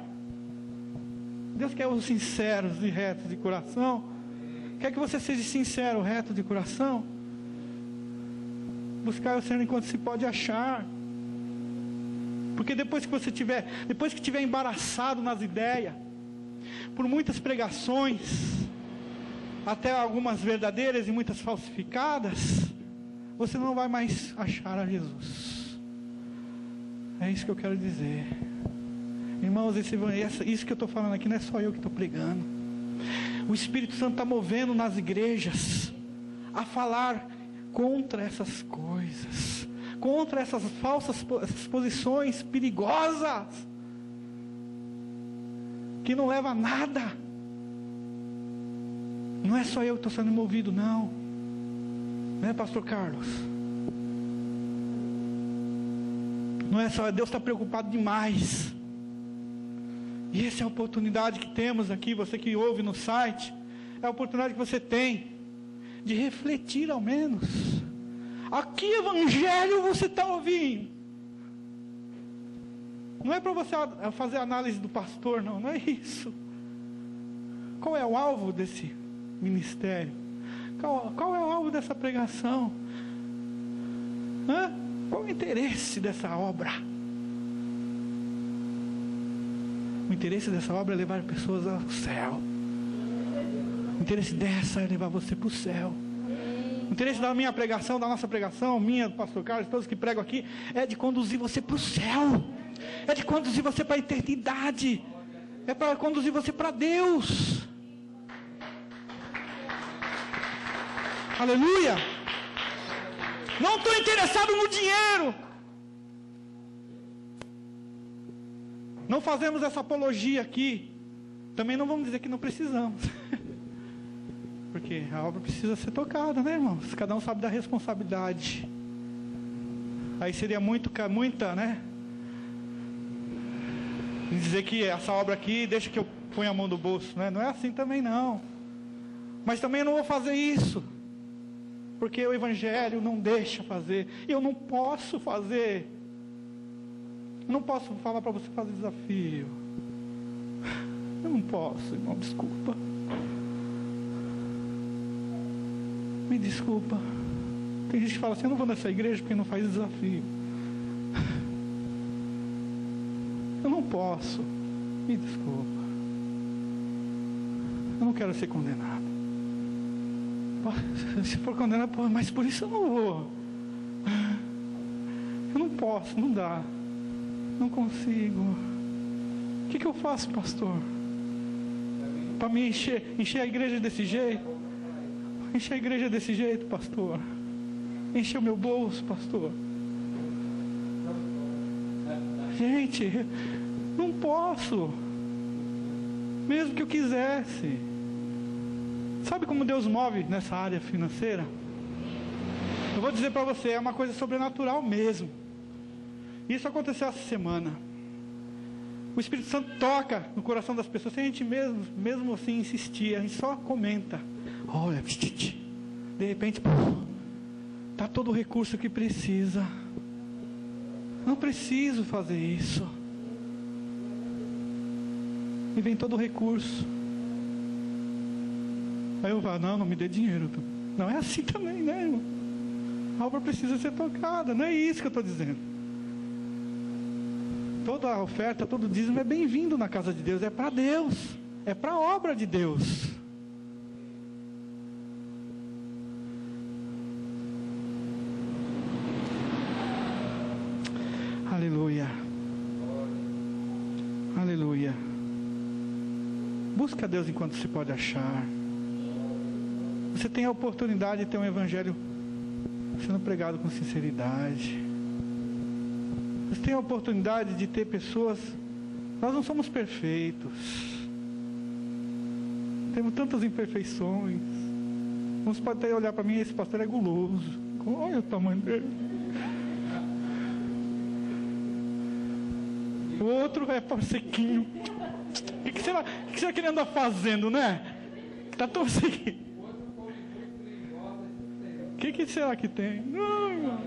Deus quer os sinceros e retos de coração. Quer que você seja sincero, reto de coração. Buscar o Senhor enquanto se pode achar. Porque depois que tiver embaraçado nas ideias, por muitas pregações, até algumas verdadeiras e muitas falsificadas, você não vai mais achar a Jesus. É isso que eu quero dizer. Irmãos, isso que eu estou falando aqui não é só eu que estou pregando. O Espírito Santo está movendo nas igrejas a falar contra essas coisas, contra essas falsas posições perigosas, que não leva a nada. Não é só eu que estou sendo movido, não. Não é, pastor Carlos? Não é só, Deus está preocupado demais. E essa é a oportunidade que temos aqui, você que ouve no site, é a oportunidade que você tem de refletir ao menos. A que evangelho você está ouvindo? Não é para você fazer análise do pastor, não é isso. Qual é o alvo desse ministério? Qual é o alvo dessa pregação? Qual é o interesse dessa obra? O interesse dessa obra é levar pessoas ao céu. O interesse dessa é levar você para o céu. O interesse da minha pregação, da nossa pregação, minha, do pastor Carlos, todos que pregam aqui, é de conduzir você para o céu. É de conduzir você para a eternidade. É para conduzir você para Deus. Aleluia. Não estou interessado no dinheiro. Não fazemos essa apologia aqui. Também não vamos dizer que não precisamos. Porque a obra precisa ser tocada, né, irmãos? Cada um sabe da responsabilidade. Aí seria muita, né? Dizer que essa obra aqui, deixa que eu ponha a mão no bolso, né? Não é assim também, não. Mas também eu não vou fazer isso. Porque o Evangelho não deixa fazer. E eu não posso fazer. Eu não posso falar para você fazer desafio. Eu não posso, irmão, desculpa. Me desculpa. Tem gente que fala assim, eu não vou nessa igreja porque não faz desafio. Eu não posso. Me desculpa. Eu não quero ser condenado. Se for condenado, mas por isso eu não vou. Eu não posso, não dá. Não consigo. O que eu faço, pastor? Para me encher a igreja desse jeito? Encher a igreja desse jeito, pastor? Encher o meu bolso, pastor? Gente, não posso. Mesmo que eu quisesse. Sabe como Deus move nessa área financeira? Eu vou dizer para você, é uma coisa sobrenatural mesmo. Isso aconteceu essa semana. O Espírito Santo toca no coração das pessoas, sem a gente mesmo assim insistir, a gente só comenta. Olha, de repente, está todo o recurso que precisa. Não preciso fazer isso. E vem todo o recurso. Aí eu falo, não me dê dinheiro. Não é assim também, né, irmão? A obra precisa ser tocada, não é isso que eu estou dizendo. Toda a oferta, todo dízimo é bem-vindo na casa de Deus, é para Deus, é para a obra de Deus. Busca a Deus enquanto se pode achar. Você tem a oportunidade de ter um evangelho sendo pregado com sinceridade. Você tem a oportunidade de ter pessoas. Nós não somos perfeitos. Temos tantas imperfeições. Uns podem até olhar para mim, esse pastor é guloso. Olha o tamanho dele. O outro é sequinho. O que será que ele anda fazendo, né? Está tão sequinho. O que será que tem? Não, irmão.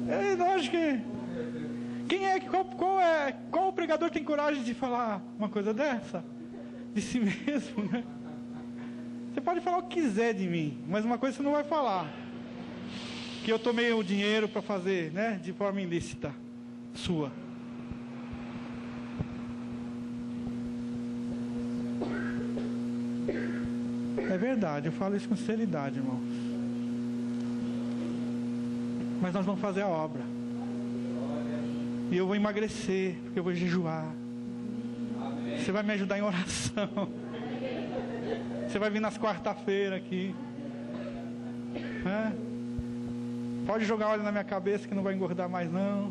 É lógico que. Qual pregador tem coragem de falar uma coisa dessa? De si mesmo, né? Você pode falar o que quiser de mim, mas uma coisa você não vai falar: que eu tomei o dinheiro para fazer, né? De forma ilícita. Sua. É verdade, eu falo isso com sinceridade, irmãos. Mas nós vamos fazer a obra. E eu vou emagrecer, porque eu vou jejuar. Você vai me ajudar em oração. Você vai vir nas quarta-feiras aqui. Pode jogar óleo na minha cabeça que não vai engordar mais não.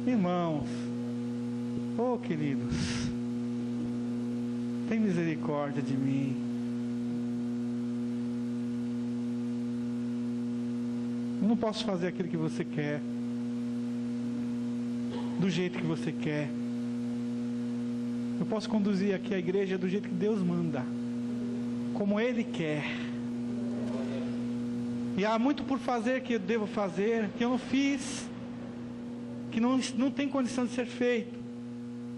Irmãos, oh queridos, tem misericórdia de mim. Eu não posso fazer aquilo que você quer, do jeito que você quer. Eu posso conduzir aqui a igreja do jeito que Deus manda, como Ele quer. E há muito por fazer que eu devo fazer, que eu não fiz, que não tem condição de ser feito.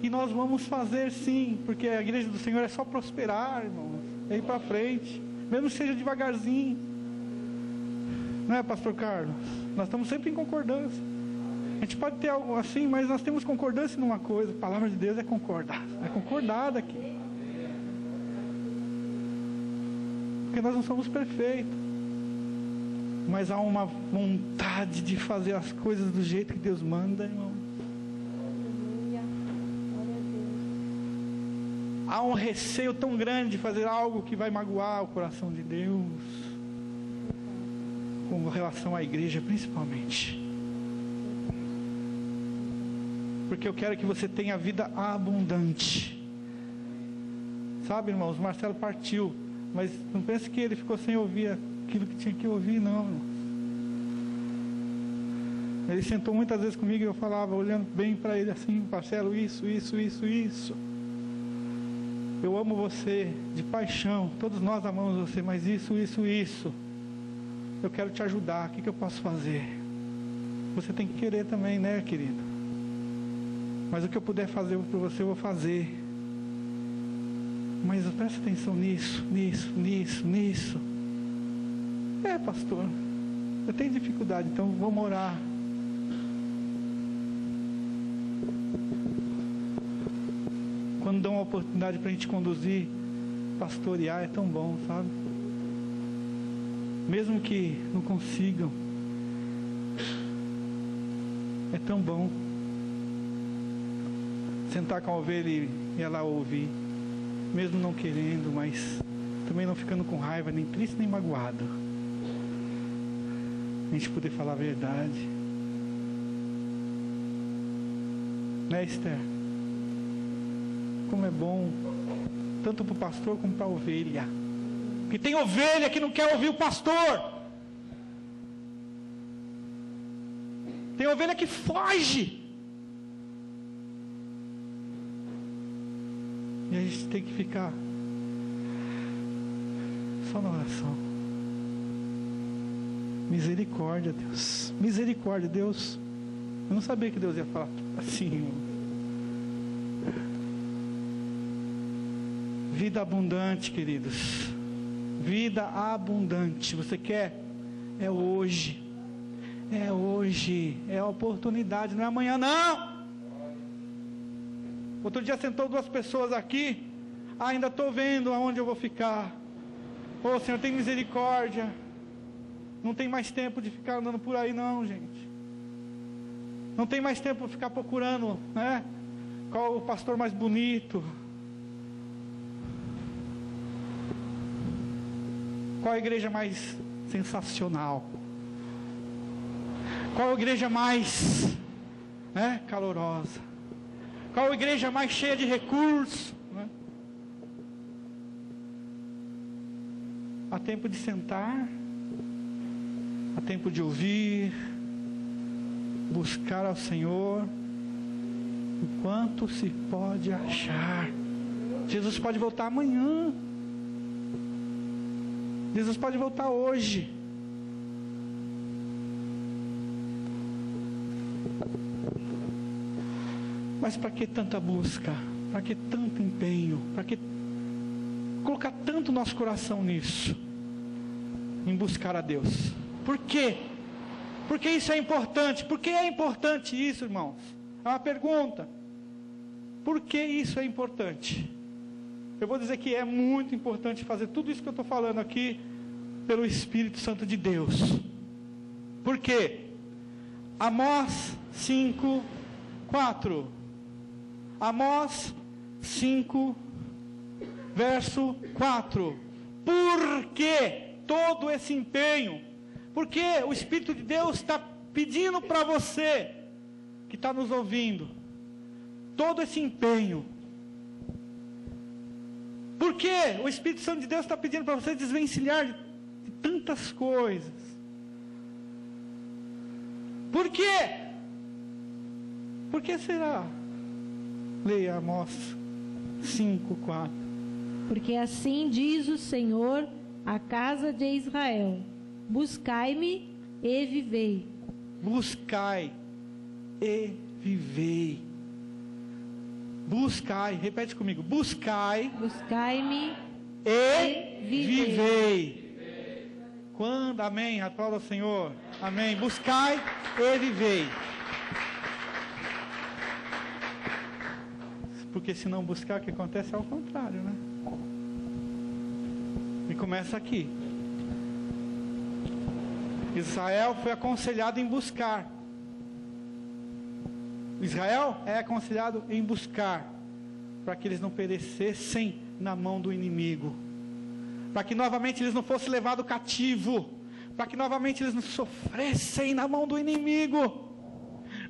E nós vamos fazer sim, porque a igreja do Senhor é só prosperar, irmãos, é ir para frente, mesmo que seja devagarzinho. Não é, pastor Carlos? Nós estamos sempre em concordância. A gente pode ter algo assim, mas nós temos concordância numa coisa: a palavra de Deus é concordada aqui. Porque nós não somos perfeitos, mas há uma vontade de fazer as coisas do jeito que Deus manda, irmão. Há um receio tão grande de fazer algo que vai magoar o coração de Deus, com relação à igreja principalmente. Porque eu quero que você tenha vida abundante. Sabe, irmãos, o Marcelo partiu, mas não pense que ele ficou sem ouvir aquilo que tinha que ouvir, não, irmão. Ele sentou muitas vezes comigo e eu falava, olhando bem para ele assim: Marcelo, isso. Eu amo você de paixão, todos nós amamos você, mas isso. Eu quero te ajudar, o que eu posso fazer? Você tem que querer também, né, querido? Mas o que eu puder fazer por você, eu vou fazer. Mas presta atenção nisso. É, pastor, eu tenho dificuldade, então vamos orar. Quando dão uma oportunidade para a gente conduzir, pastorear, é tão bom, sabe? Mesmo que não consigam, é tão bom sentar com a ovelha e ela ouvir, mesmo não querendo, mas também não ficando com raiva, nem triste, nem magoado. A gente poder falar a verdade, né, Esther? Como é bom, tanto para o pastor como para a ovelha. Porque tem ovelha que não quer ouvir o pastor. Tem ovelha que foge. E a gente tem que ficar só na oração. Misericórdia, Deus. Misericórdia, Deus. Eu não sabia que Deus ia falar assim, irmão. Vida abundante, queridos. Vida abundante. Você quer? É hoje. É hoje. É a oportunidade. Não é amanhã, não. Outro dia sentou 2 pessoas aqui. Ainda estou vendo aonde eu vou ficar. Ô, Senhor, tem misericórdia. Não tem mais tempo de ficar andando por aí, não, gente. Não tem mais tempo para ficar procurando, né? Qual o pastor mais bonito? Qual a igreja mais sensacional? Qual a igreja mais, né, calorosa? Qual a igreja mais cheia de recursos? Né? Há tempo de sentar, há tempo de ouvir, buscar ao Senhor, enquanto se pode achar. Jesus pode voltar amanhã. Jesus pode voltar hoje. Mas para que tanta busca? Para que tanto empenho? Para que colocar tanto nosso coração nisso? Em buscar a Deus. Por quê? Porque isso é importante. Por que é importante isso, irmãos? É uma pergunta. Por que isso é importante? Eu vou dizer que é muito importante fazer tudo isso que eu estou falando aqui pelo Espírito Santo de Deus. Por quê? Amós 5, 4. Amós 5, verso 4. Por que todo esse empenho? Porque o Espírito de Deus está pedindo para você, que está nos ouvindo, todo esse empenho. Porque o Espírito Santo de Deus está pedindo para você desvencilhar de tantas coisas. Por quê? Por que será? Leia Amós 5, 4. Porque assim diz o Senhor à casa de Israel: buscai-me e vivei. Buscai e vivei. Buscai, repete comigo. Buscai. Buscai-me e vivei. Quando? Amém. Aplauda o Senhor. Amém. Buscai e vivei. Porque se não buscar, o que acontece é ao contrário, né? E começa aqui. Israel foi aconselhado em buscar. Israel é aconselhado em buscar, para que eles não perecessem na mão do inimigo, para que novamente eles não fossem levados cativo, para que novamente eles não sofressem na mão do inimigo.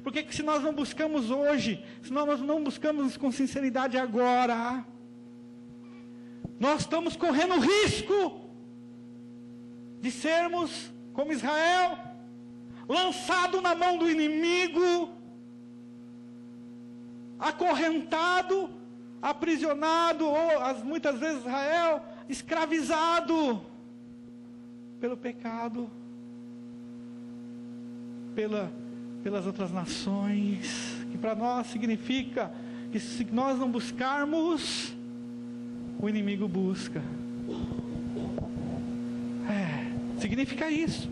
Porque se nós não buscamos hoje, se nós não buscamos com sinceridade agora, nós estamos correndo o risco de sermos como Israel, lançado na mão do inimigo, acorrentado, aprisionado, ou muitas vezes Israel, escravizado pelo pecado, pelas outras nações, que para nós significa que se nós não buscarmos, o inimigo busca. Significa isso.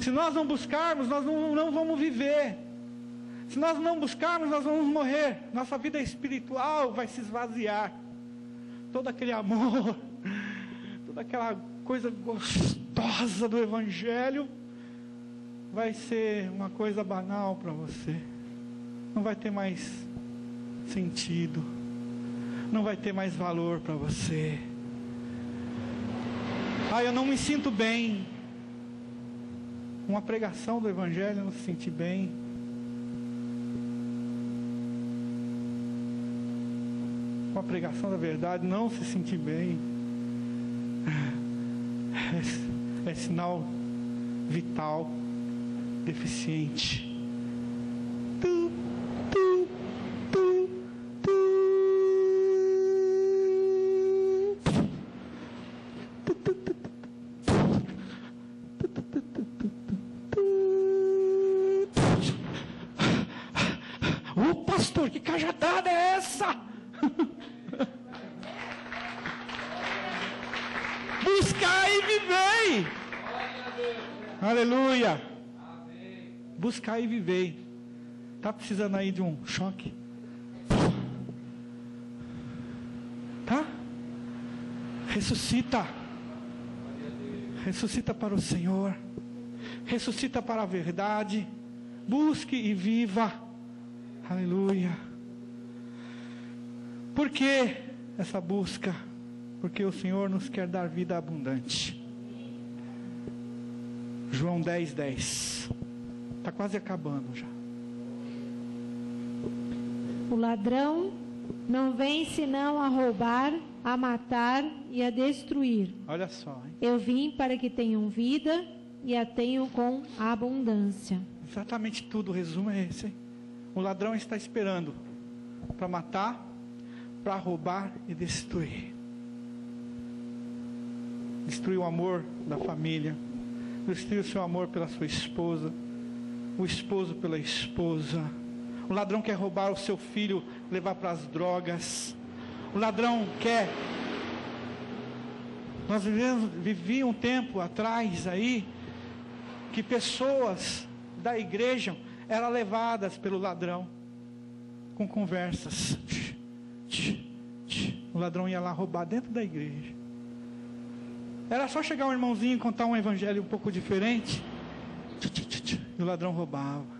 Se nós não buscarmos, nós não vamos viver. Se nós não buscarmos, nós vamos morrer. Nossa vida espiritual vai se esvaziar. Todo aquele amor, toda aquela coisa gostosa do Evangelho vai ser uma coisa banal para você. Não vai ter mais sentido. Não vai ter mais valor para você. Eu não me sinto bem. Uma pregação do Evangelho, eu não se senti bem. Com a pregação da verdade, não se sentir bem. É sinal vital deficiente. Pastor, que cajadada é essa? Buscai e vivei. Aleluia. Buscai e vivei. Está precisando aí de um choque? Tá? Ressuscita. Ressuscita para o Senhor. Ressuscita para a verdade. Busque e viva. Aleluia. Por que essa busca? Porque o Senhor nos quer dar vida abundante. João 10:10. Está quase acabando já. O ladrão não vem senão a roubar, a matar e a destruir. Olha só, hein? Eu vim para que tenham vida e a tenham com abundância. Exatamente tudo, o resumo é esse, hein? O ladrão está esperando para matar, para roubar e destruir. Destruir o amor da família, destruir o seu amor pela sua esposa, o esposo pela esposa. O ladrão quer roubar o seu filho, levar para as drogas. O ladrão quer... Nós vivíamos um tempo atrás aí, que pessoas da igreja eram levadas pelo ladrão, com conversas. O ladrão ia lá roubar dentro da igreja. Era só chegar um irmãozinho e contar um evangelho um pouco diferente, e o ladrão roubava.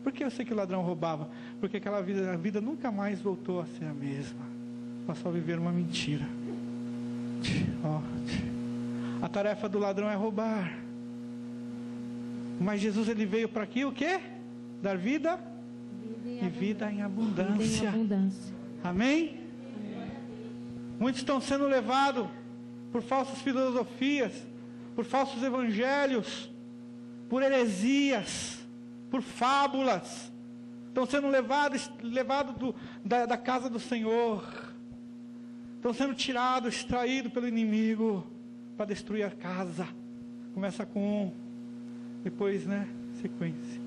Por que eu sei que o ladrão roubava? Porque aquela vida, a vida nunca mais voltou a ser a mesma. Passou a viver uma mentira. A tarefa do ladrão é roubar. Mas Jesus, ele veio para aqui o quê? Dar vida e vida em abundância. Amém? Muitos estão sendo levados por falsas filosofias, por falsos evangelhos, por heresias, por fábulas. Estão sendo levados da casa do Senhor. Estão sendo tirados, extraídos pelo inimigo para destruir a casa. Começa com um, depois, sequência.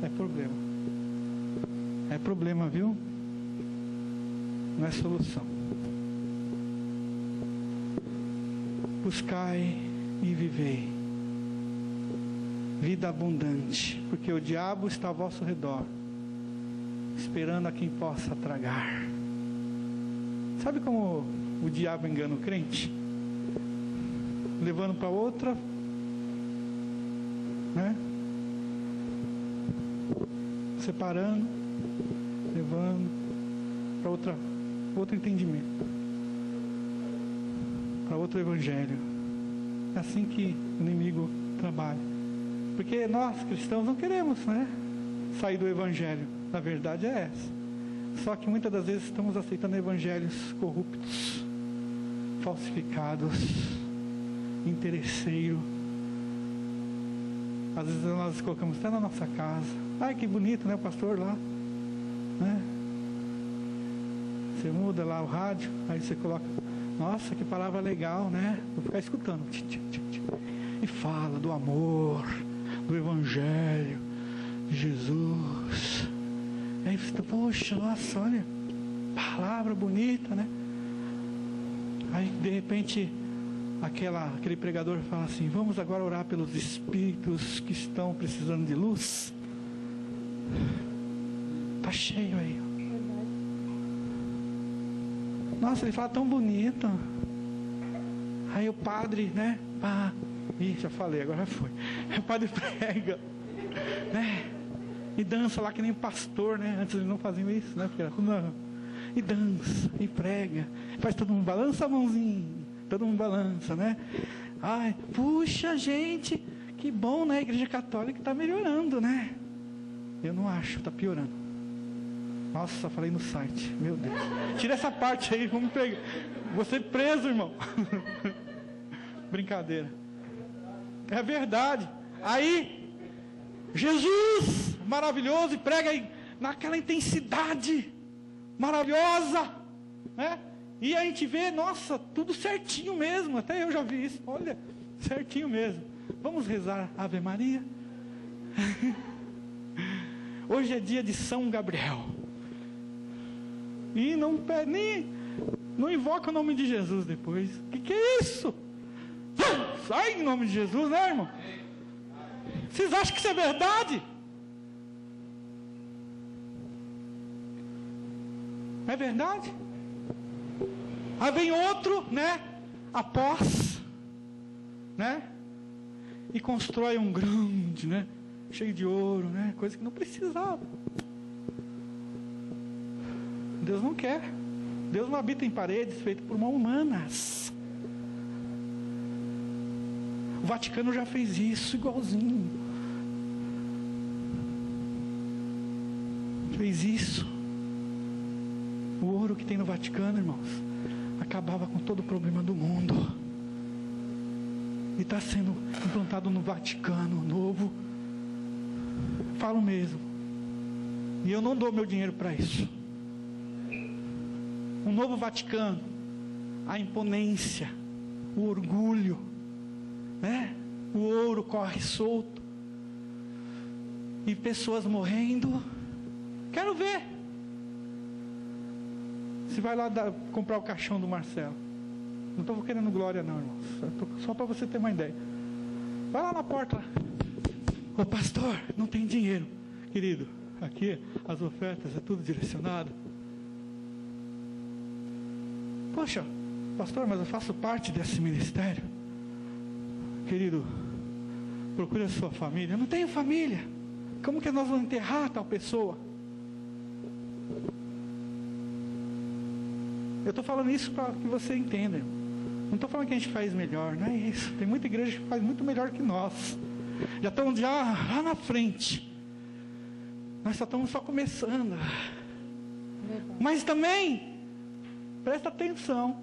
É problema. É problema, viu? Não é solução. Buscai e vivei vida abundante, porque o diabo está ao vosso redor, esperando a quem possa tragar. Sabe como o diabo engana o crente? Levando para outra, separando, levando para outro entendimento, para outro evangelho. É assim que o inimigo trabalha. Porque nós cristãos não queremos, sair do evangelho. Na verdade é essa. Só que muitas das vezes estamos aceitando evangelhos corruptos, falsificados, interesseiro. Às vezes nós colocamos até na nossa casa. Ai, que bonito, o pastor lá, Você muda lá o rádio, aí você coloca, nossa, que palavra legal, Vou ficar escutando. E fala do amor, do evangelho de Jesus. Aí você, poxa, nossa, olha, palavra bonita, Aí de repente aquele pregador fala assim: vamos agora orar pelos espíritos que estão precisando de luz. Tá cheio aí. Nossa, ele fala tão bonito. Aí o padre, já falei, agora já foi. Aí o padre prega, e dança lá que nem pastor, Antes eles não faziam isso, porque era tudo não. E dança, e prega, faz todo mundo balança a mãozinha, todo mundo balança, Ai, puxa, gente, que bom, a igreja católica está melhorando, Eu não acho, está piorando. Nossa, falei no site, meu Deus. Tira essa parte aí, vamos pegar. Você preso, irmão. Brincadeira. É verdade. Aí, Jesus, maravilhoso, e prega aí naquela intensidade maravilhosa, E a gente vê, nossa, tudo certinho mesmo. Até eu já vi isso. Olha, certinho mesmo. Vamos rezar Ave Maria. Hoje é dia de São Gabriel. E não invoca o nome de Jesus depois. Que é isso? Sai em nome de Jesus, irmão? Vocês acham que isso é verdade? É verdade? Aí vem outro, após, e constrói um grande, cheio de ouro, né? Coisa que não precisava. Deus não quer. Deus não habita em paredes feitas por mãos humanas. O Vaticano já fez isso igualzinho. Fez isso. O ouro que tem no Vaticano, irmãos, acabava com todo o problema do mundo. E está sendo implantado no Vaticano novo. Falo mesmo. E eu não dou meu dinheiro para isso. Um novo Vaticano. A imponência. O orgulho. Né? O ouro corre solto. E pessoas morrendo. Quero ver. Você vai lá comprar o caixão do Marcelo. Não estou querendo glória não, irmãos. Só para você ter uma ideia. Vai lá na porta. Ô pastor, não tem dinheiro. Querido, aqui as ofertas é tudo direcionado. Poxa, pastor, mas eu faço parte desse ministério. Querido, procure a sua família. Eu não tenho família. Como que nós vamos enterrar tal pessoa? Eu estou falando isso para que você entenda. Não estou falando que a gente faz melhor, não é isso. Tem muita igreja que faz muito melhor que nós. Já estamos lá na frente. Nós só estamos começando. Mas também, presta atenção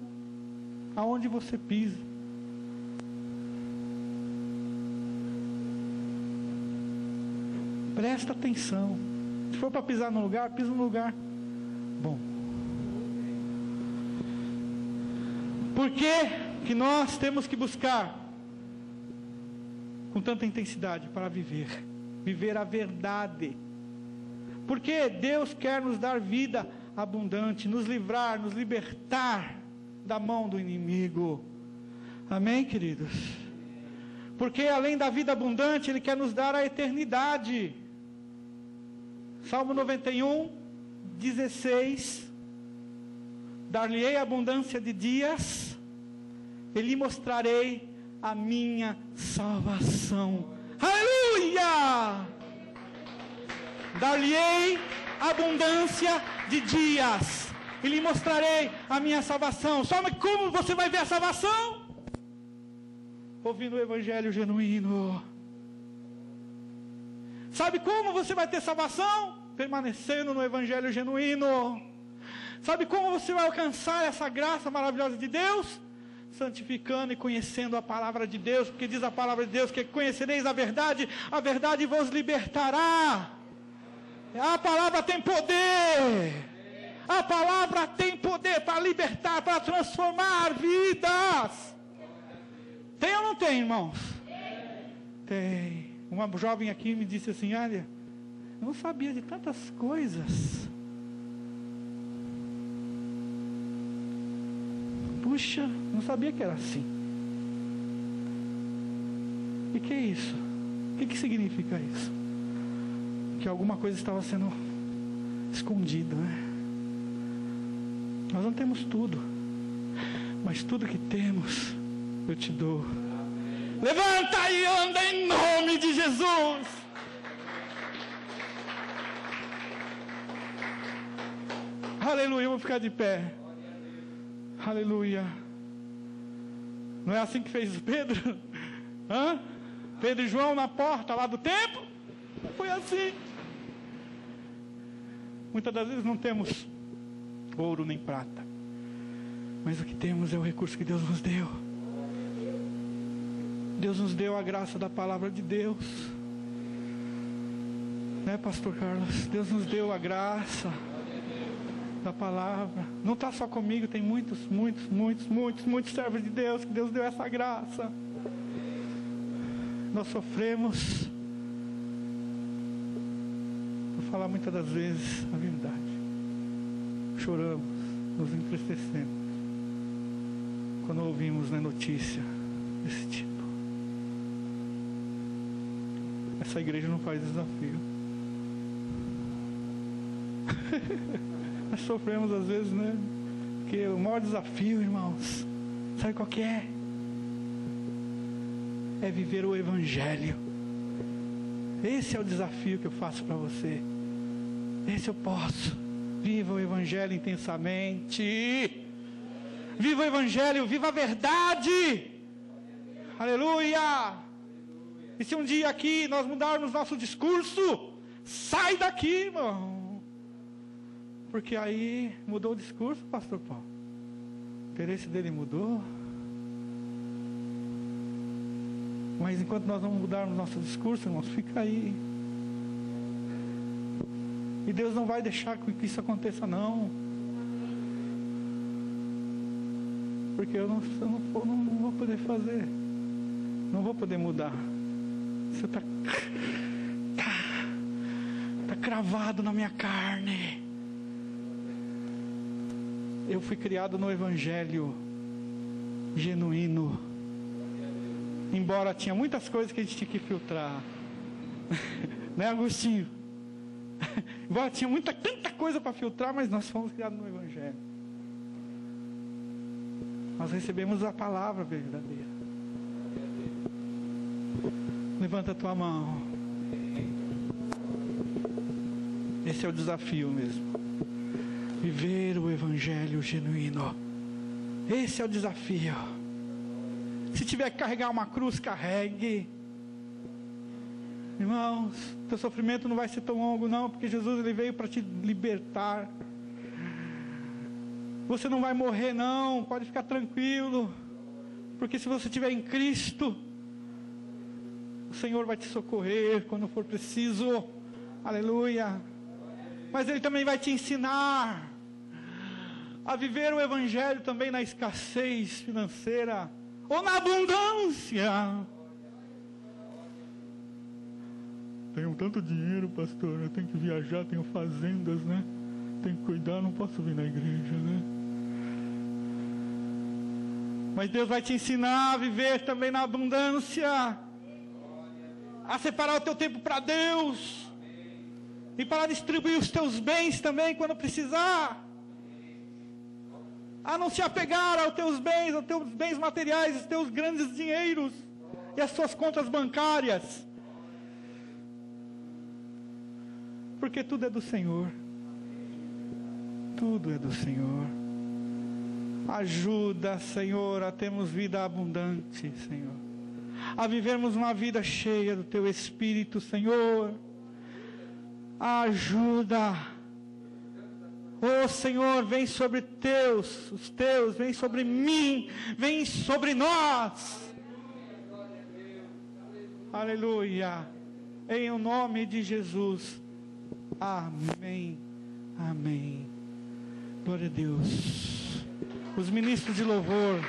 aonde você pisa. Presta atenção. Se for para pisar no lugar, pisa no lugar bom. Por que nós temos que buscar com tanta intensidade para viver a verdade? Porque Deus quer nos dar vida abundante, nos livrar, nos libertar da mão do inimigo. Amém, queridos? Porque além da vida abundante, Ele quer nos dar a eternidade. Salmo 91, 16. Dar-lhe-ei abundância de dias, e lhe mostrarei a minha salvação. Aleluia! Dar-lhe-ei abundância de dias, e lhe mostrarei a minha salvação. Sabe como você vai ver a salvação? Ouvindo o evangelho genuíno. Sabe como você vai ter salvação? Permanecendo no evangelho genuíno. Sabe como você vai alcançar essa graça maravilhosa de Deus? Santificando e conhecendo a palavra de Deus, porque diz a palavra de Deus que conhecereis a verdade vos libertará. A palavra tem poder. A palavra tem poder para libertar, para transformar vidas. Tem ou não tem, irmãos? Tem. Uma jovem aqui me disse assim: olha, eu não sabia de tantas coisas. Puxa, não sabia que era assim. E que é isso? O que significa isso? Que alguma coisa estava sendo escondida, né? Nós não temos tudo, mas tudo que temos, eu te dou. Levanta e anda em nome de Jesus. Aleluia, vamos ficar de pé. Aleluia. Não é assim que fez Pedro? Hã? Pedro e João na porta lá do templo? Foi assim. Muitas das vezes não temos ouro nem prata, mas o que temos é o recurso que Deus nos deu. Deus nos deu a graça da palavra de Deus, né, pastor Carlos? Deus nos deu a graça da palavra. Não está só comigo, tem muitos servos de Deus que Deus deu essa graça. Nós sofremos, por falar muitas das vezes a verdade. Choramos, nos entristecemos quando ouvimos notícia desse tipo. Essa igreja não faz desafio. Nós sofremos às vezes, né? Porque o maior desafio, irmãos, sabe qual que é? É viver o evangelho. Esse é o desafio que eu faço para você. Esse eu posso. Viva o Evangelho intensamente. Viva o Evangelho, viva a verdade. Aleluia. E se um dia aqui nós mudarmos nosso discurso, sai daqui, irmão. Porque aí mudou o discurso, pastor Paulo. O interesse dele mudou. Mas enquanto nós não mudarmos nosso discurso, irmãos, fica aí. E Deus não vai deixar que isso aconteça, não. Porque eu não vou poder fazer. Não vou poder mudar. Você está cravado na minha carne. Eu fui criado no Evangelho genuíno. Embora tinha muitas coisas que a gente tinha que filtrar. Né, Agostinho? Embora tinha tanta coisa para filtrar, mas nós fomos criados no Evangelho. Nós recebemos a palavra verdadeira. Levanta a tua mão. Esse é o desafio mesmo. Viver o Evangelho genuíno. Esse é o desafio. Se tiver que carregar uma cruz, carregue. Irmãos, teu sofrimento não vai ser tão longo não, porque Jesus ele veio para te libertar. Você não vai morrer não, pode ficar tranquilo. Porque se você estiver em Cristo, o Senhor vai te socorrer quando for preciso. Aleluia. Mas Ele também vai te ensinar a viver o Evangelho também na escassez financeira ou na abundância. Tenho tanto dinheiro, pastor, eu tenho que viajar, tenho fazendas, né? Tenho que cuidar, não posso vir na igreja, né? Mas Deus vai te ensinar a viver também na abundância, a separar o teu tempo para Deus e para distribuir os teus bens também quando precisar, a não se apegar aos teus bens materiais, os teus grandes dinheiros e as suas contas bancárias, porque tudo é do Senhor. Tudo é do Senhor. Ajuda, Senhor, a termos vida abundante, Senhor, a vivermos uma vida cheia do Teu Espírito, Senhor. Ajuda. Oh Senhor, vem sobre os teus, vem sobre mim, vem sobre nós. Aleluia. Em o nome de Jesus. Amém. Amém. Glória a Deus. Os ministros de louvor